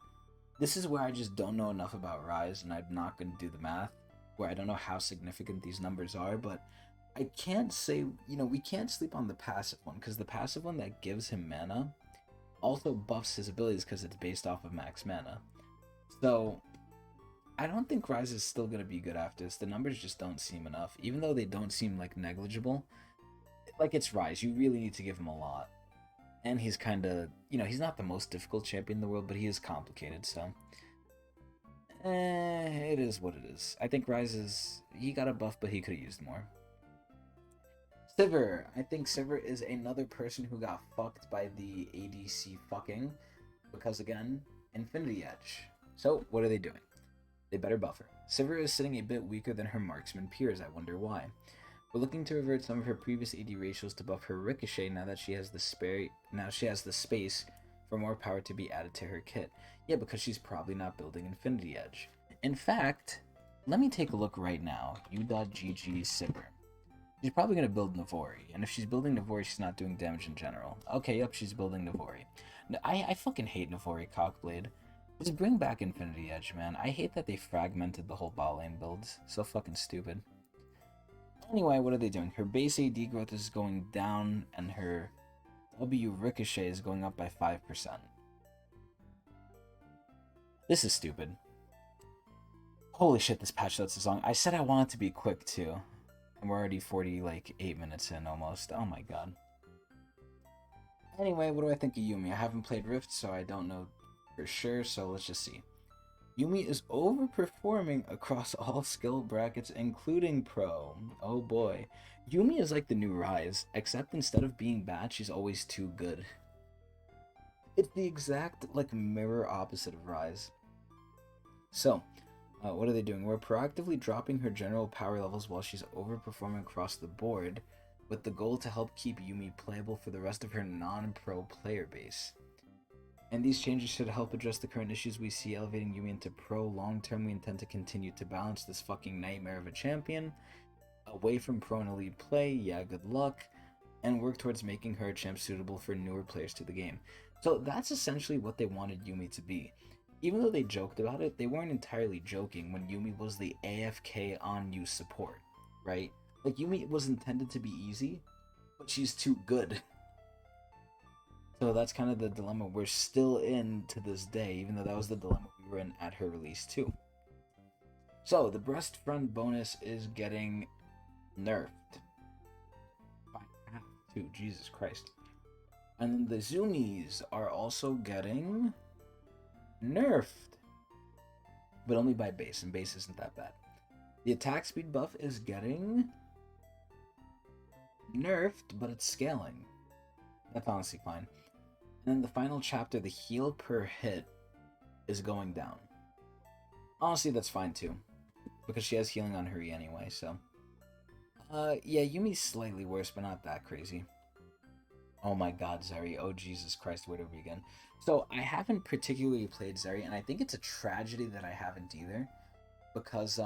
Speaker 1: this is where I just don't know enough about Rise, and I'm not going to do the math, where I don't know how significant these numbers are, but I can't say, we can't sleep on the passive one, because the passive one that gives him mana also buffs his abilities because it's based off of max mana. So, I don't think Rise is still going to be good after this. The numbers just don't seem enough, even though they don't seem, negligible. Like, it's Rise, you really need to give him a lot. And he's kind of, he's not the most difficult champion in the world, but he is complicated, so... it is what it is. I think Rise is... he got a buff, but he could have used more. Sivir. I think Sivir is another person who got fucked by the ADC fucking. Because, again, Infinity Edge. So, what are they doing? They better buff her. Sivir is sitting a bit weaker than her marksman peers. I wonder why. We're looking to revert some of her previous AD ratios to buff her Ricochet now that she has the space for more power to be added to her kit. Yeah, because she's probably not building Infinity Edge. In fact, let me take a look right now. U.GG Sivir. She's probably going to build Navori, and if she's building Navori, she's not doing damage in general. Okay, yep, she's building Navori. I fucking hate Navori Cockblade. Just bring back Infinity Edge, man. I hate that they fragmented the whole bot lane builds. So fucking stupid. Anyway, what are they doing? Her base AD growth is going down, and her W Ricochet is going up by 5%. This is stupid. Holy shit, this patch notes is long. I said I want it to be quick, too. And we're already 8 minutes in, almost. Oh my god. Anyway, what do I think of Yuumi? I haven't played Rift, so I don't know for sure, so let's just see. Yuumi is overperforming across all skill brackets, including Pro. Oh boy. Yuumi is like the new Rise, except instead of being bad, she's always too good. It's the exact, mirror opposite of Rise. So, what are they doing? We're proactively dropping her general power levels while she's overperforming across the board, with the goal to help keep Yuumi playable for the rest of her non-pro player base. And these changes should help address the current issues we see elevating Yuumi into pro. Long term, we intend to continue to balance this fucking nightmare of a champion away from pro and elite play, yeah, good luck, and work towards making her a champ suitable for newer players to the game. So that's essentially what they wanted Yuumi to be. Even though they joked about it, they weren't entirely joking when Yuumi was the AFK on you support, right? Yuumi was intended to be easy, but she's too good. So that's kind of the dilemma we're still in to this day, even though that was the dilemma we were in at her release too. So the breast friend bonus is getting nerfed by half too, Jesus Christ. And then the zoomies are also getting nerfed, but only by base, and base isn't that bad. The attack speed buff is getting nerfed, but it's scaling. That's honestly fine. And then the final chapter, the heal per hit, is going down. Honestly, that's fine too, because she has healing on her E anyway, so. Yeah, Yumi's slightly worse, but not that crazy. Oh my god, Zeri. Oh, Jesus Christ, where do we begin? So, I haven't particularly played Zeri, and I think it's a tragedy that I haven't either, because,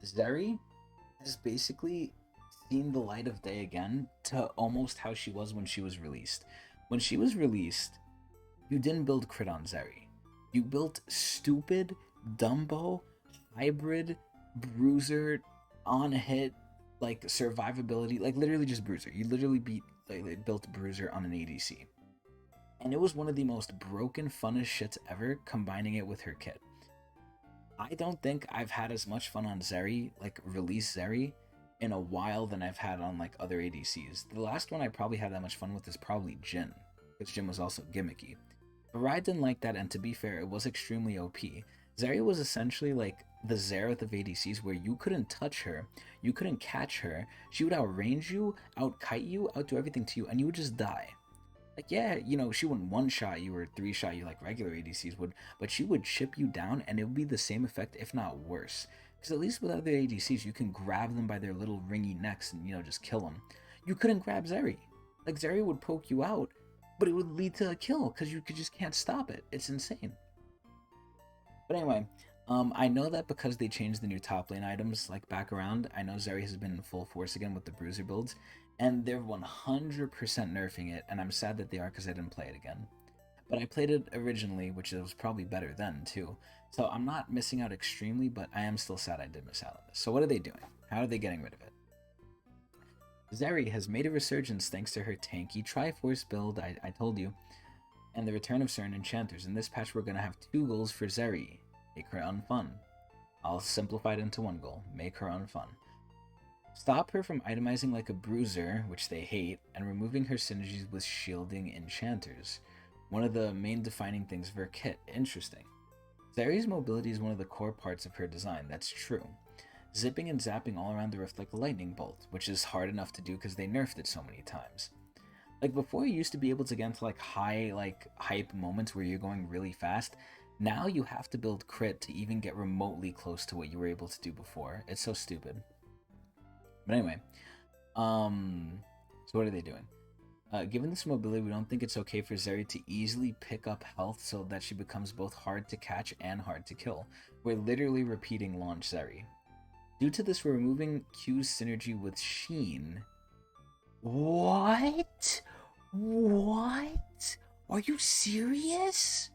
Speaker 1: Zeri has basically seen the light of day again to almost how she was when she was released. When she was released, you didn't build crit on Zeri. You built stupid, Dumbo, hybrid, bruiser, on hit, survivability, literally just bruiser. You literally built bruiser on an ADC. And it was one of the most broken, funnest shits ever, combining it with her kit. I don't think I've had as much fun on Zeri, release Zeri, in a while than I've had on other ADCs. The last one I probably had that much fun with is probably Jhin, because Jhin was also gimmicky. But Riot didn't like that, and to be fair, it was extremely OP. Zeri was essentially like the Xerath of ADCs, where you couldn't touch her, you couldn't catch her. She would outrange you, outkite you, outdo everything to you, and you would just die. Like, yeah, you know, she wouldn't one-shot you or three-shot you like regular ADCs would, but she would chip you down, and it would be the same effect, if not worse. Because at least with other ADCs, you can grab them by their little ringy necks and, you know, just kill them. You couldn't grab Zeri. Like, Zeri would poke you out, but it would lead to a kill, because you just can't stop it. It's insane. But anyway, I know that because they changed the new top lane items, like back around, I know Zeri has been in full force again with the bruiser builds, and they're 100% nerfing it, and I'm sad that they are because I didn't play it again. But I played it originally, which was probably better then too. So I'm not missing out extremely, but I am still sad I did miss out on this. So what are they doing? How are they getting rid of it? Zeri has made a resurgence thanks to her tanky Triforce build, I told you, and the return of certain enchanters. In this patch, we're going to have 2 goals for Zeri. Make her unfun. I'll simplify it into 1 goal. Make her unfun. Stop her from itemizing like a bruiser, which they hate, and removing her synergies with shielding enchanters. One of the main defining things of her kit. Interesting. Zeri's mobility is one of the core parts of her design. That's true. Zipping and zapping all around the rift like a lightning bolt, which is hard enough to do because they nerfed it so many times. Like, before, you used to be able to get into like high hype moments where you're going really fast. Now you have to build crit to even get remotely close to what you were able to do before. It's so stupid. But anyway, so what are they doing? Given this mobility, we don't think it's okay for Zeri to easily pick up health so that she becomes both hard to catch and hard to kill. We're literally repeating launch Zeri. Due to this, we're removing Q's synergy with Sheen. What? What? Are you serious?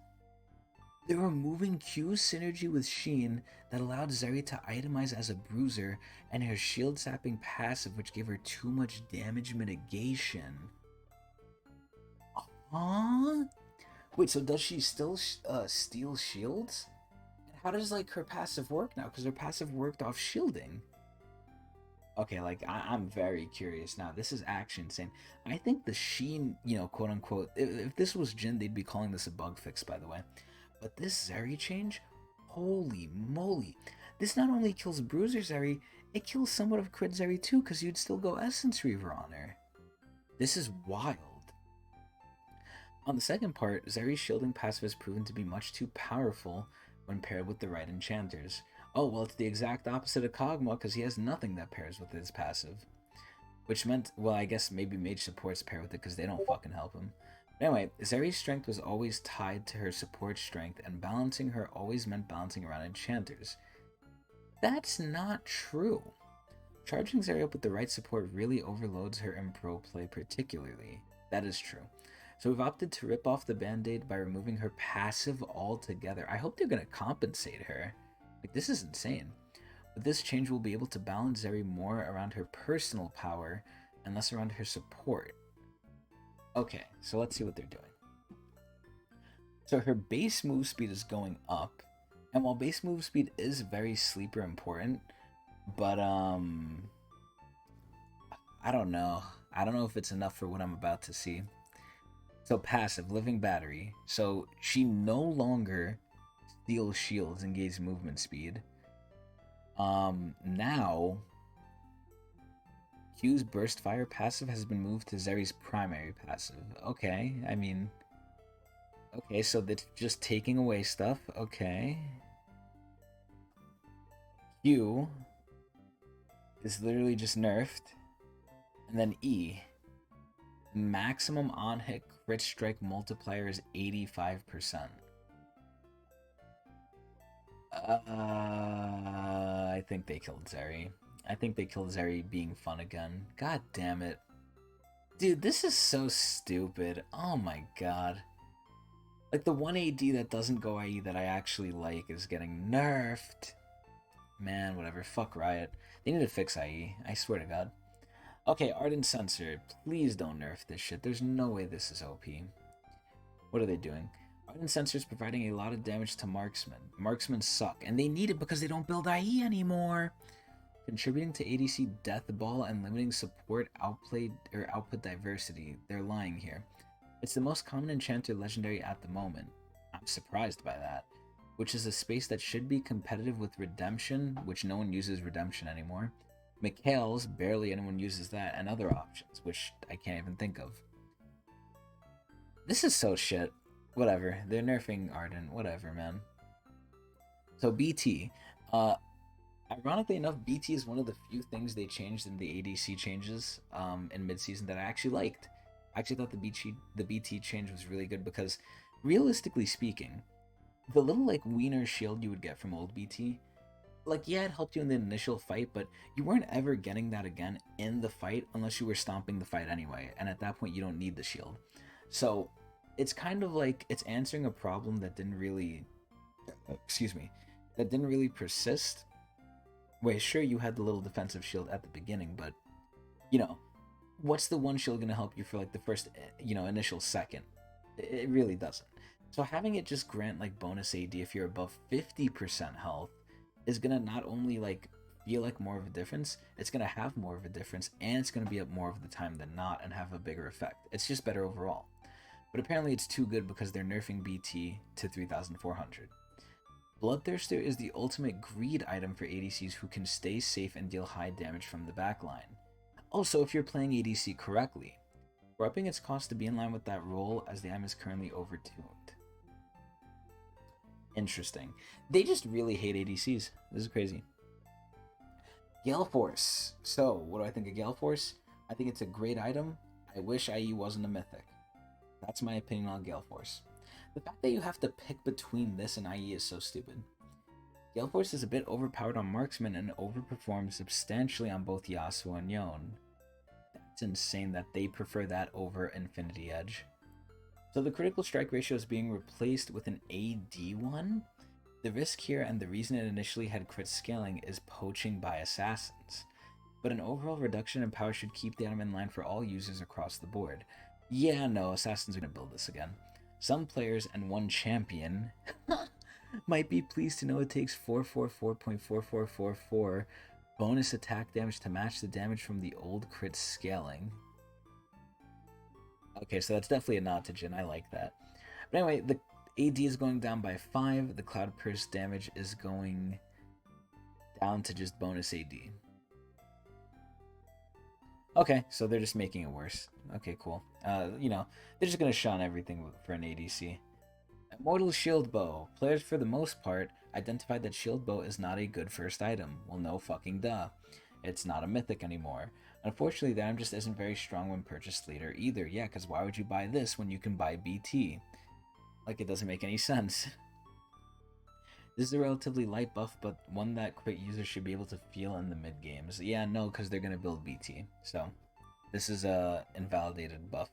Speaker 1: They're removing Q's synergy with Sheen that allowed Zeri to itemize as a bruiser, and her shield sapping passive, which gave her too much damage mitigation. Huh? Wait, so does she still steal shields? And how does like her passive work now? Because her passive worked off shielding. Okay, like, I'm very curious now. This is actually insane. I think the Sheen, you know, quote unquote, if this was Jhin, they'd be calling this a bug fix, by the way. But this Zeri change, holy moly. This not only kills Bruiser Zeri, it kills somewhat of Crit Zeri too, because you'd still go Essence Reaver on her. This is wild. On the second part, Zeri's shielding passive has proven to be much too powerful when paired with the right enchanters. Oh, well, it's the exact opposite of Kog'Maw, because he has nothing that pairs with his passive. Which meant, well, I guess maybe mage supports pair with it because they don't fucking help him. But anyway, Zeri's strength was always tied to her support strength, and balancing her always meant balancing around enchanters. That's not true. Charging Zeri up with the right support really overloads her in pro play particularly. That is true. So we've opted to rip off the band-aid by removing her passive altogether. I hope they're going to compensate her. Like, this is insane. With this change, we'll be able to balance Zeri more around her personal power and less around her support. Okay, so let's see what they're doing. So her base move speed is going up, and while base move speed is very sleeper important, but I don't know. I don't know if it's enough for what I'm about to see. So passive, Living Battery. So she no longer steals shields and gains movement speed. Now Q's Burst Fire passive has been moved to Zeri's primary passive. Okay, I mean, okay, so that's just taking away stuff. Okay. Q is literally just nerfed. And then E. Maximum on-hit crit strike multiplier is 85%. I think they killed Zeri. I think they killed Zeri being fun again. God damn it. Dude, this is so stupid. Oh my god. Like, the one AD that doesn't go IE that I actually like is getting nerfed. Man, whatever. Fuck Riot. They need to fix IE. I swear to god. Okay, Ardent Sensor. Please don't nerf this shit. There's no way this is OP. What are they doing? Ardent Sensor is providing a lot of damage to Marksmen. Marksmen suck, and they need it because they don't build IE anymore. Contributing to ADC Death Ball and limiting support output diversity. They're lying here. It's the most common enchanter legendary at the moment. I'm surprised by that. which is a space that should be competitive with Redemption, which no one uses Redemption anymore. Mikhail's, barely anyone uses that, and other options, which I can't even think of. This is so shit. Whatever. They're nerfing Arden. Whatever, man. So BT. Ironically enough, BT is one of the few things they changed in the ADC changes in mid-season that I actually liked. I actually thought the BT change was really good because, realistically speaking, the little like wiener shield you would get from old BT, like yeah, it helped you in the initial fight, but you weren't ever getting that again in the fight unless you were stomping the fight anyway, and at that point you don't need the shield. So it's kind of like it's answering a problem that didn't really, that didn't really persist. Wait, sure you had the little defensive shield at the beginning, but you know, what's the one shield gonna help you for like the first, initial second? It really doesn't. So having it just grant like bonus AD if you're above 50% health is gonna not only like feel like more of a difference, it's gonna have more of a difference, and it's gonna be up more of the time than not and have a bigger effect. It's just better overall. But apparently it's too good because they're nerfing BT to 3,400. Bloodthirster is the ultimate greed item for ADCs who can stay safe and deal high damage from the backline. Also, if you're playing ADC correctly, we're upping its cost to be in line with that role as the item is currently overtuned. Interesting. They just really hate ADCs. This is crazy. Gale Force. So, what do I think of Gale Force? I think it's a great item. I wish IE wasn't a Mythic. That's my opinion on Gale Force. The fact that you have to pick between this and IE is so stupid. Gale Force is a bit overpowered on Marksman and overperforms substantially on both Yasuo and Yone. That's insane that they prefer that over Infinity Edge. So the critical strike ratio is being replaced with an AD one? The risk here and the reason it initially had crit scaling is poaching by assassins. But an overall reduction in power should keep the item in line for all users across the board. Yeah, no, assassins are going to build this again. Some players and one champion might be pleased to know it takes 444.4444 bonus attack damage to match the damage from the old crit scaling. Okay, so that's definitely a nod to Jhin. I like that. But anyway, the AD is going down by 5. The Cloud Burst damage is going down to just bonus AD. Okay, so they're just making it worse. Okay, cool. They're just going to shun everything for an ADC. Immortal Shield Bow. Players, for the most part, identified that Shield Bow is not a good first item. Well, no fucking duh. It's not a Mythic anymore. Unfortunately, the item just isn't very strong when purchased later either. Yeah, because why would you buy this when you can buy BT? Like, it doesn't make any sense. This is a relatively light buff, but one that crit users should be able to feel in the mid games. Yeah, no, because they're going to build BT. So, this is a invalidated buff.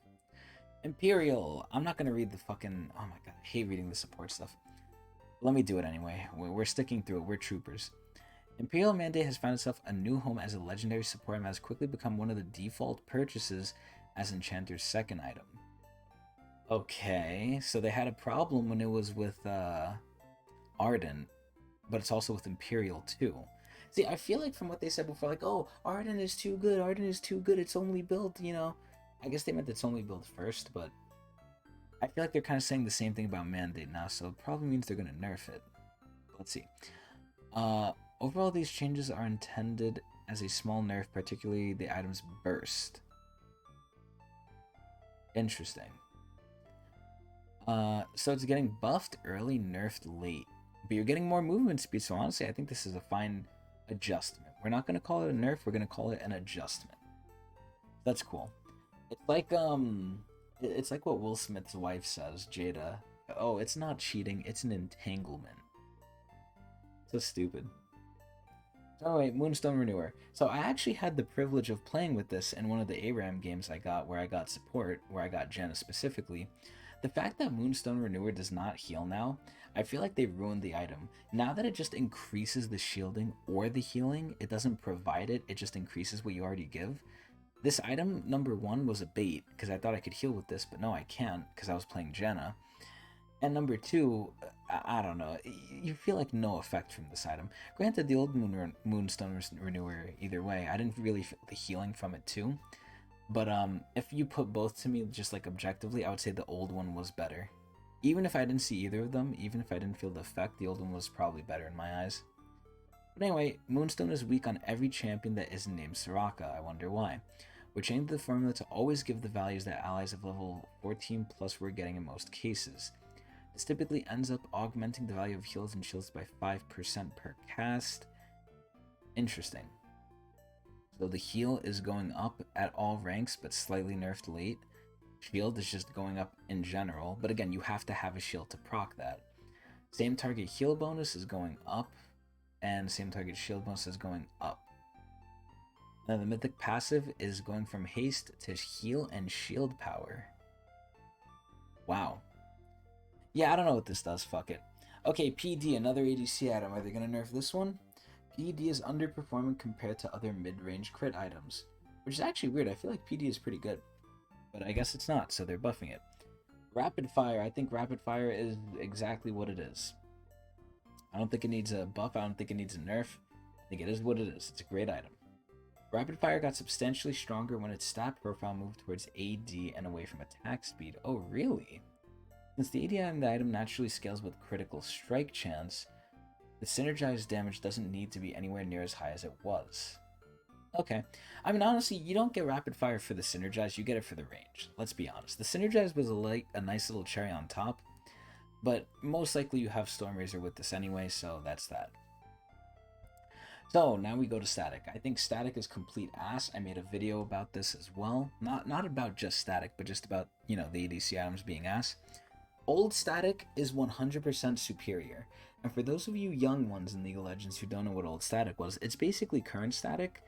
Speaker 1: Imperial. I'm not going to read the fucking... Oh my god, I hate reading the support stuff. Let me do it anyway. We're sticking through it. We're troopers. Imperial Mandate has found itself a new home as a legendary support and has quickly become one of the default purchases as Enchanter's second item. Okay, so they had a problem when it was with Arden, but it's also with Imperial too. See, I feel like from what they said before, like, oh, Arden is too good, it's only built, I guess they meant it's only built first, but I feel like they're kind of saying the same thing about Mandate now, so it probably means they're going to nerf it. Let's see. Overall, these changes are intended as a small nerf, particularly the item's burst. Interesting. So it's getting buffed early, nerfed late. But you're getting more movement speed, so honestly, I think this is a fine adjustment. We're not going to call it a nerf, we're going to call it an adjustment. That's cool. It's like what Will Smith's wife says, Jada. Oh, it's not cheating, it's an entanglement. So stupid. Oh wait, Moonstone Renewer. So I actually had the privilege of playing with this in one of the ARAM games I got, where I got support, where I got Jenna specifically. The fact that Moonstone Renewer does not heal now, I feel like they ruined the item. Now that it just increases the shielding or the healing, it doesn't provide it, it just increases what you already give. This item, number 1, was a bait, because I thought I could heal with this, but no I can't, because I was playing Jenna. And number 2, I don't know, you feel like no effect from this item. Granted, the old Moonstone Renewer, either way, I didn't really feel the healing from it too. But if you put both to me, just like objectively, I would say the old one was better. Even if I didn't see either of them, even if I didn't feel the effect, the old one was probably better in my eyes. But anyway, Moonstone is weak on every champion that isn't named Soraka. I wonder why. We're changing the formula to always give the values that allies of level 14 plus were getting in most cases. This typically ends up augmenting the value of heals and shields by 5% per cast. Interesting. So the heal is going up at all ranks, but slightly nerfed late. Shield is just going up in general, but again, you have to have a shield to proc that. Same target heal bonus is going up, and same target shield bonus is going up. Now the Mythic passive is going from haste to heal and shield power. Wow. Yeah, I don't know what this does, fuck it. Okay, PD, another ADC item. Are they going to nerf this one? PD is underperforming compared to other mid-range crit items, which is actually weird. I feel like PD is pretty good, but I guess it's not, so they're buffing it. Rapid Fire, I think Rapid Fire is exactly what it is. I don't think it needs a buff, I don't think it needs a nerf. I think it is what it is. It's a great item. Rapid Fire got substantially stronger when its stat profile moved towards AD and away from attack speed. Oh, really? Since the AD and the item naturally scales with critical strike chance, the synergized damage doesn't need to be anywhere near as high as it was. Okay. I mean, honestly, you don't get Rapid Fire for the synergize, you get it for the range. Let's be honest. The synergize was a nice little cherry on top, but most likely you have Storm Razor with this anyway, so that's that. So now we go to Static. I think Static is complete ass. I made a video about this as well. Not about just Static, but just about, the ADC items being ass. Old Static is 100% superior. And for those of you young ones in League of Legends who don't know what Old Static was, it's basically current Static,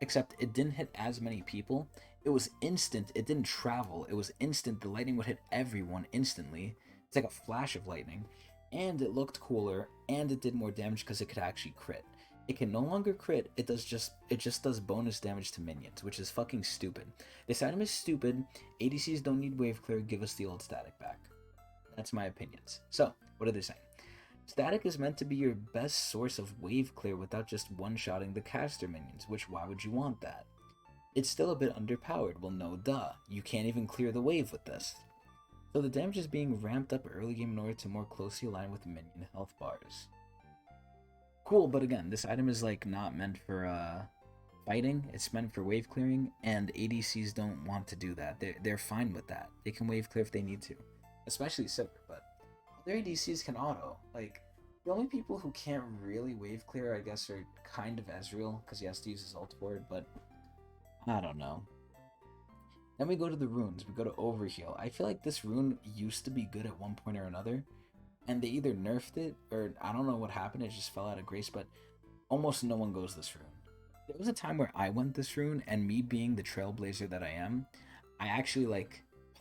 Speaker 1: except it didn't hit as many people. It was instant. It didn't travel. It was instant. The lightning would hit everyone instantly. It's like a flash of lightning. And it looked cooler, and it did more damage because it could actually crit. It can no longer crit, it just does bonus damage to minions, which is fucking stupid. This item is stupid. ADCs don't need wave clear, give us the old Static back. That's my opinions. So, what are they saying? Static is meant to be your best source of wave clear without just one-shotting the caster minions, which why would you want that? It's still a bit underpowered, well no duh, you can't even clear the wave with this. So the damage is being ramped up early game in order to more closely align with minion health bars. Cool, but again, this item is not meant for fighting, it's meant for wave clearing, and ADCs don't want to do that. They're fine with that. They can wave clear if they need to. Especially Sivir, but other ADCs can auto. The only people who can't really wave clear, I guess, are kind of Ezreal, because he has to use his ult for it, but I don't know. Then we go to the runes. We go to Overheal. I feel like this rune used to be good at one point or another, and they either nerfed it, or I don't know what happened, it just fell out of grace, but almost no one goes this rune. There was a time where I went this rune, and me being the trailblazer that I am, I actually,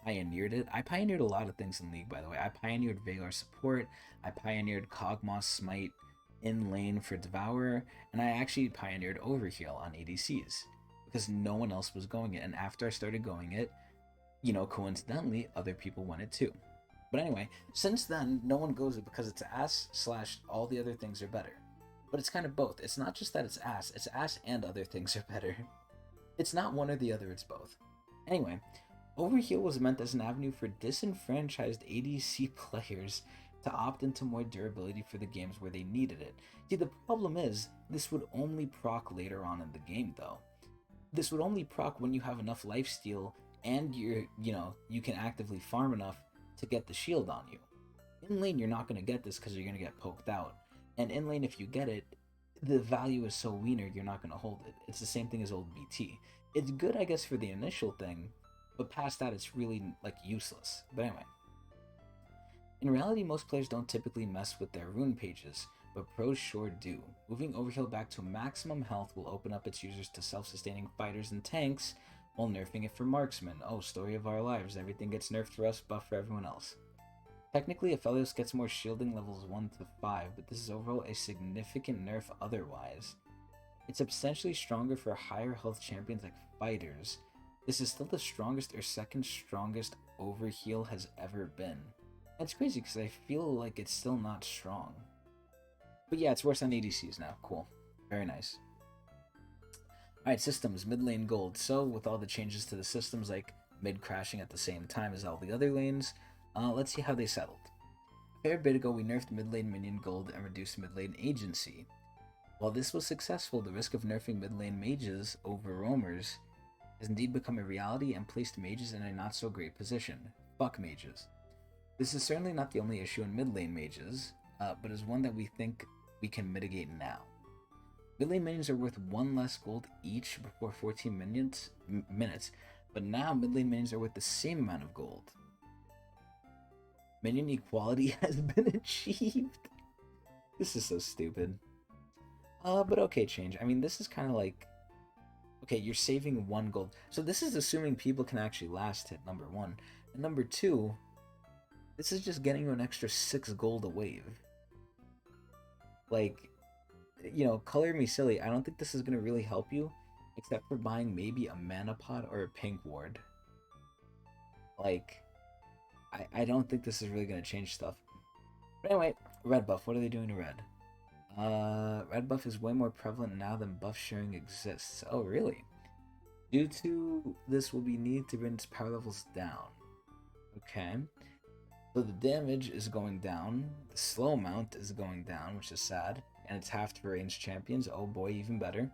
Speaker 1: pioneered it. I pioneered a lot of things in League, by the way. I pioneered Veigar support, I pioneered Kog'Maw Smite in lane for Devourer, and I actually pioneered Overheal on ADCs, because no one else was going it, and after I started going it, coincidentally, other people went it too. But anyway, since then, no one goes it because it's ass / all the other things are better. But it's kind of both. It's not just that it's ass and other things are better. It's not one or the other, it's both. Anyway, Overheal was meant as an avenue for disenfranchised ADC players to opt into more durability for the games where they needed it. See, the problem is, this would only proc later on in the game though. This would only proc when you have enough lifesteal and you can actively farm enough to get the shield on you. In lane, you're not going to get this because you're going to get poked out. And in lane, if you get it, the value is so wiener, you're not going to hold it. It's the same thing as old BT. It's good, I guess, for the initial thing, but past that, it's really, useless. But anyway. In reality, most players don't typically mess with their rune pages, but pros sure do. Moving Overheal back to maximum health will open up its users to self-sustaining fighters and tanks, while nerfing it for marksmen. Oh, story of our lives. Everything gets nerfed for us, buff for everyone else. Technically, Aphelios gets more shielding levels 1 to 5, but this is overall a significant nerf otherwise. It's substantially stronger for higher health champions like fighters. This is still the strongest or second strongest Overheal has ever been. That's crazy because I feel like it's still not strong. But yeah, it's worse on ADCs now. Cool. Very nice. Alright, systems, mid lane gold. So, with all the changes to the systems, like mid crashing at the same time as all the other lanes, let's see how they settled. A fair bit ago, we nerfed mid lane minion gold and reduced mid lane agency. While this was successful, the risk of nerfing mid lane mages over roamers has indeed become a reality and placed mages in a not so great position. Fuck mages. This is certainly not the only issue in mid lane mages, but is one that we think we can mitigate now. Mid lane minions are worth 1 less gold each before 14 minutes, but now mid lane minions are worth the same amount of gold. Minion equality has been achieved. This is so stupid. But okay, change. I mean, this is kind of like, okay, you're saving 1 gold. So this is assuming people can actually last hit, number 1. And number 2, this is just getting you an extra 6 gold a wave. Like, you know, color me silly. I don't think this is going to really help you, except for buying maybe a mana pot or a pink ward. Like, I don't think this is really going to change stuff. But anyway, red buff. What are they doing to red? Red buff is way more prevalent now than buff sharing exists. Oh, really? Due to this will be need to bring its power levels down. Okay. So the damage is going down, the slow amount is going down, which is sad, and it's halved for ranged champions, oh boy, even better.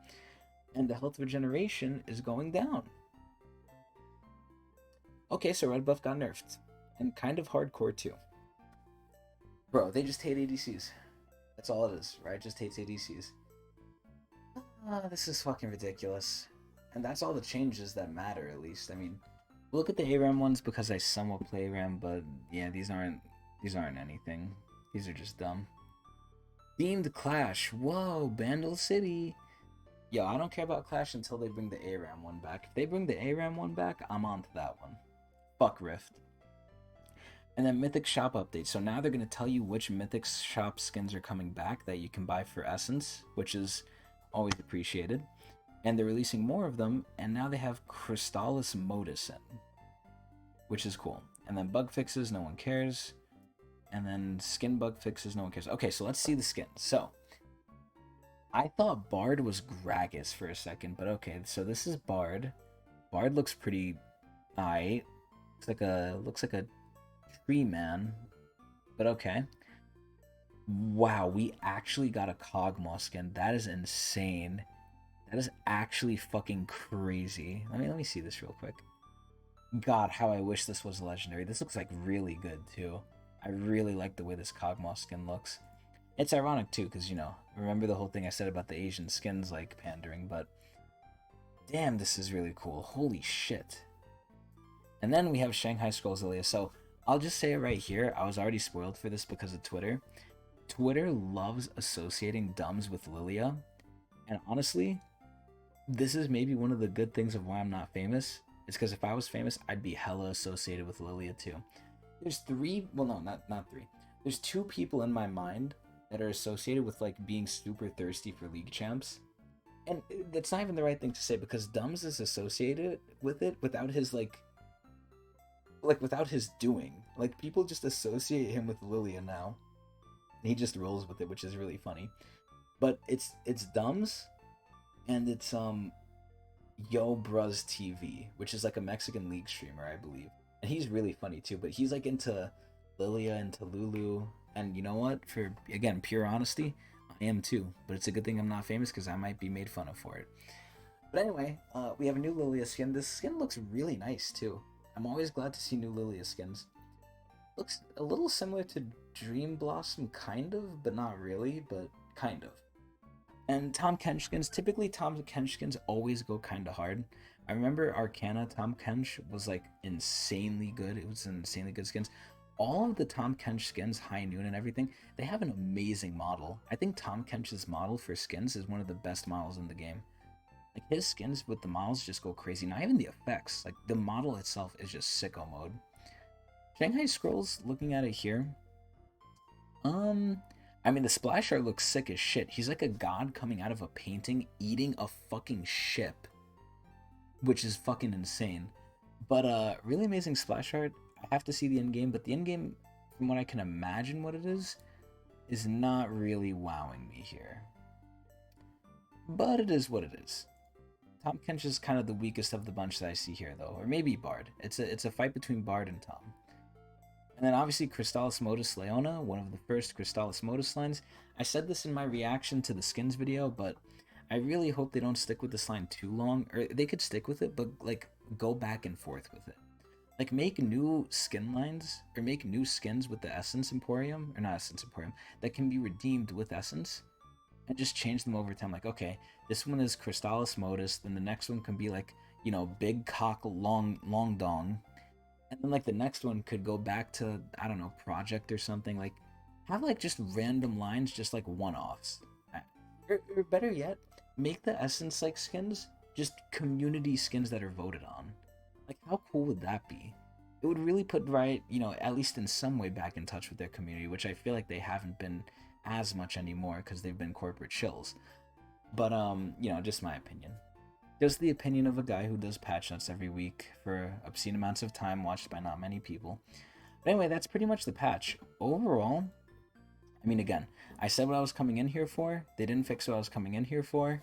Speaker 1: And the health regeneration is going down. Okay, so red buff got nerfed. And kind of hardcore too. Bro, they just hate ADCs. That's all it is, right? Just hates ADCs. This is fucking ridiculous. And that's all the changes that matter, at least. I mean, look at the ARAM ones because I somewhat play ARAM, but yeah, these aren't anything. These are just dumb. Themed Clash. Whoa, Bandle City. Yo, I don't care about Clash until they bring the ARAM one back. If they bring the ARAM one back, I'm on to that one. Fuck Rift. And then Mythic shop update. So now they're going to tell you which Mythic shop skins are coming back that you can buy for Essence, which is always appreciated. And they're releasing more of them, and now they have Crystallis Modus in, which is cool. And then bug fixes, no one cares. And then skin bug fixes, no one cares. Okay, so let's see the skins. So, I thought Bard was Gragas for a second, but okay, so this is Bard. Bard looks pretty aight. Looks like a tree man, but okay. Wow, we actually got a Kog'Maw skin. That is insane. That is actually fucking crazy. Let me see this real quick. God, how I wish this was legendary. This looks like really good too. I really like the way this Kog'Maw skin looks. It's ironic too, because, you know, remember the whole thing I said about the Asian skins like pandering, but damn, this is really cool. Holy shit. And then we have Shanghai Scrolls Lilia. So I'll just say it right here. I was already spoiled for this because of Twitter. Twitter loves associating dumbs with Lilia. And honestly, this is maybe one of the good things of why I'm not famous. It's because if I was famous, I'd be hella associated with Lilia too. There's 3, well no, not 3. There's 2 people in my mind that are associated with like being super thirsty for league champs. And that's not even the right thing to say because Dumbs is associated with it without his without his doing. Like people just associate him with Lilia now. And he just rolls with it, which is really funny. But it's Dumbs and it's Yo Bruz TV, which is like a Mexican league streamer, I believe. And he's really funny too, but he's like into Lilia, into Lulu, and you know what? For, again, pure honesty, I am too. But it's a good thing I'm not famous because I might be made fun of for it. But anyway, we have a new Lilia skin. This skin looks really nice too. I'm always glad to see new Lilia skins. Looks a little similar to Dream Blossom, kind of, but not really, but kind of. And Tahm Kench skins, typically Tahm Kench skins always go kind of hard. I remember Arcana Tahm Kench was like insanely good. It was insanely good skins. All of the Tahm Kench skins, High Noon and everything, they have an amazing model. I think Tahm Kench's model for skins is one of the best models in the game. Like his skins with the models just go crazy. Not even the effects. Like the model itself is just sicko mode. Shanghai Scrolls, looking at it here. I mean, the splash art looks sick as shit. He's like a god coming out of a painting eating a fucking ship, which is fucking insane. But really amazing splash art. I have to see the end game, but the end game, from what I can imagine what it is not really wowing me here. But it is what it is. Tahm Kench is kind of the weakest of the bunch that I see here, though, or maybe Bard. It's a fight between Bard and Tahm. And then obviously Crystallis Modus Leona, one of the first Crystallis Modus lines. I said this in my reaction to the skins video, but I really hope they don't stick with this line too long. Or they could stick with it, but like go back and forth with it. Like make new skin lines or make new skins with the Essence Emporium, or not Essence Emporium, that can be redeemed with Essence, and just change them over time. Like, okay, this one is Crystallis Modus, then the next one can be like, you know, big cock long dong, and then like the next one could go back to, I don't know, Project or something. Like have like just random lines, just like one-offs. Or better yet, make the Essence like skins just community skins that are voted on. Like how cool would that be? It would really put Riot, you know, at least in some way back in touch with their community, which I feel like they haven't been as much anymore because they've been corporate shills. But you know, just my opinion. Just the opinion of a guy who does patch notes every week for obscene amounts of time, watched by not many people. But anyway, that's pretty much the patch. Overall, I mean, again, I said what I was coming in here for. They didn't fix what I was coming in here for.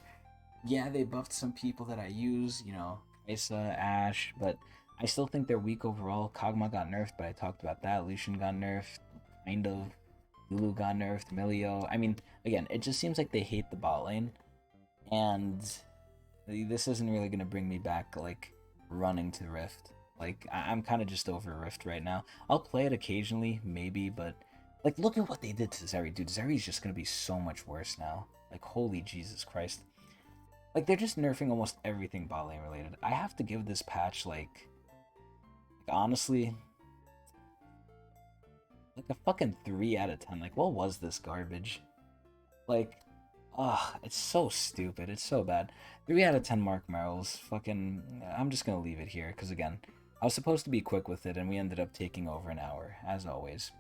Speaker 1: Yeah, they buffed some people that I use, you know, Isa, Ashe, but I still think they're weak overall. Kog'Maw got nerfed, but I talked about that. Lucian got nerfed, kind of. Lulu got nerfed, Milio. I mean, again, it just seems like they hate the bot lane, and this isn't really going to bring me back, like, running to Rift. Like, I'm kind of just over Rift right now. I'll play it occasionally, maybe, but, like, look at what they did to Zeri. Dude, Zeri's just going to be so much worse now. Like, holy Jesus Christ. Like, they're just nerfing almost everything bot lane related. I have to give this patch, like honestly, like a fucking 3 out of 10. Like, what was this garbage? Like, ugh, it's so stupid. It's so bad. 3 out of 10 Mark Merrills. Fucking, I'm just gonna leave it here, because again, I was supposed to be quick with it, and we ended up taking over an hour, as always.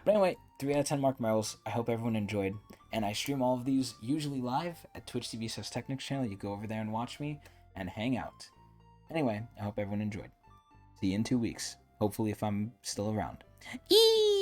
Speaker 1: But anyway, 3 out of 10 Mark Merrills. I hope everyone enjoyed. And I stream all of these usually live at Twitch TV Tecnics channel. You go over there and watch me and hang out. Anyway, I hope everyone enjoyed. See you in 2 weeks. Hopefully, if I'm still around. Eee!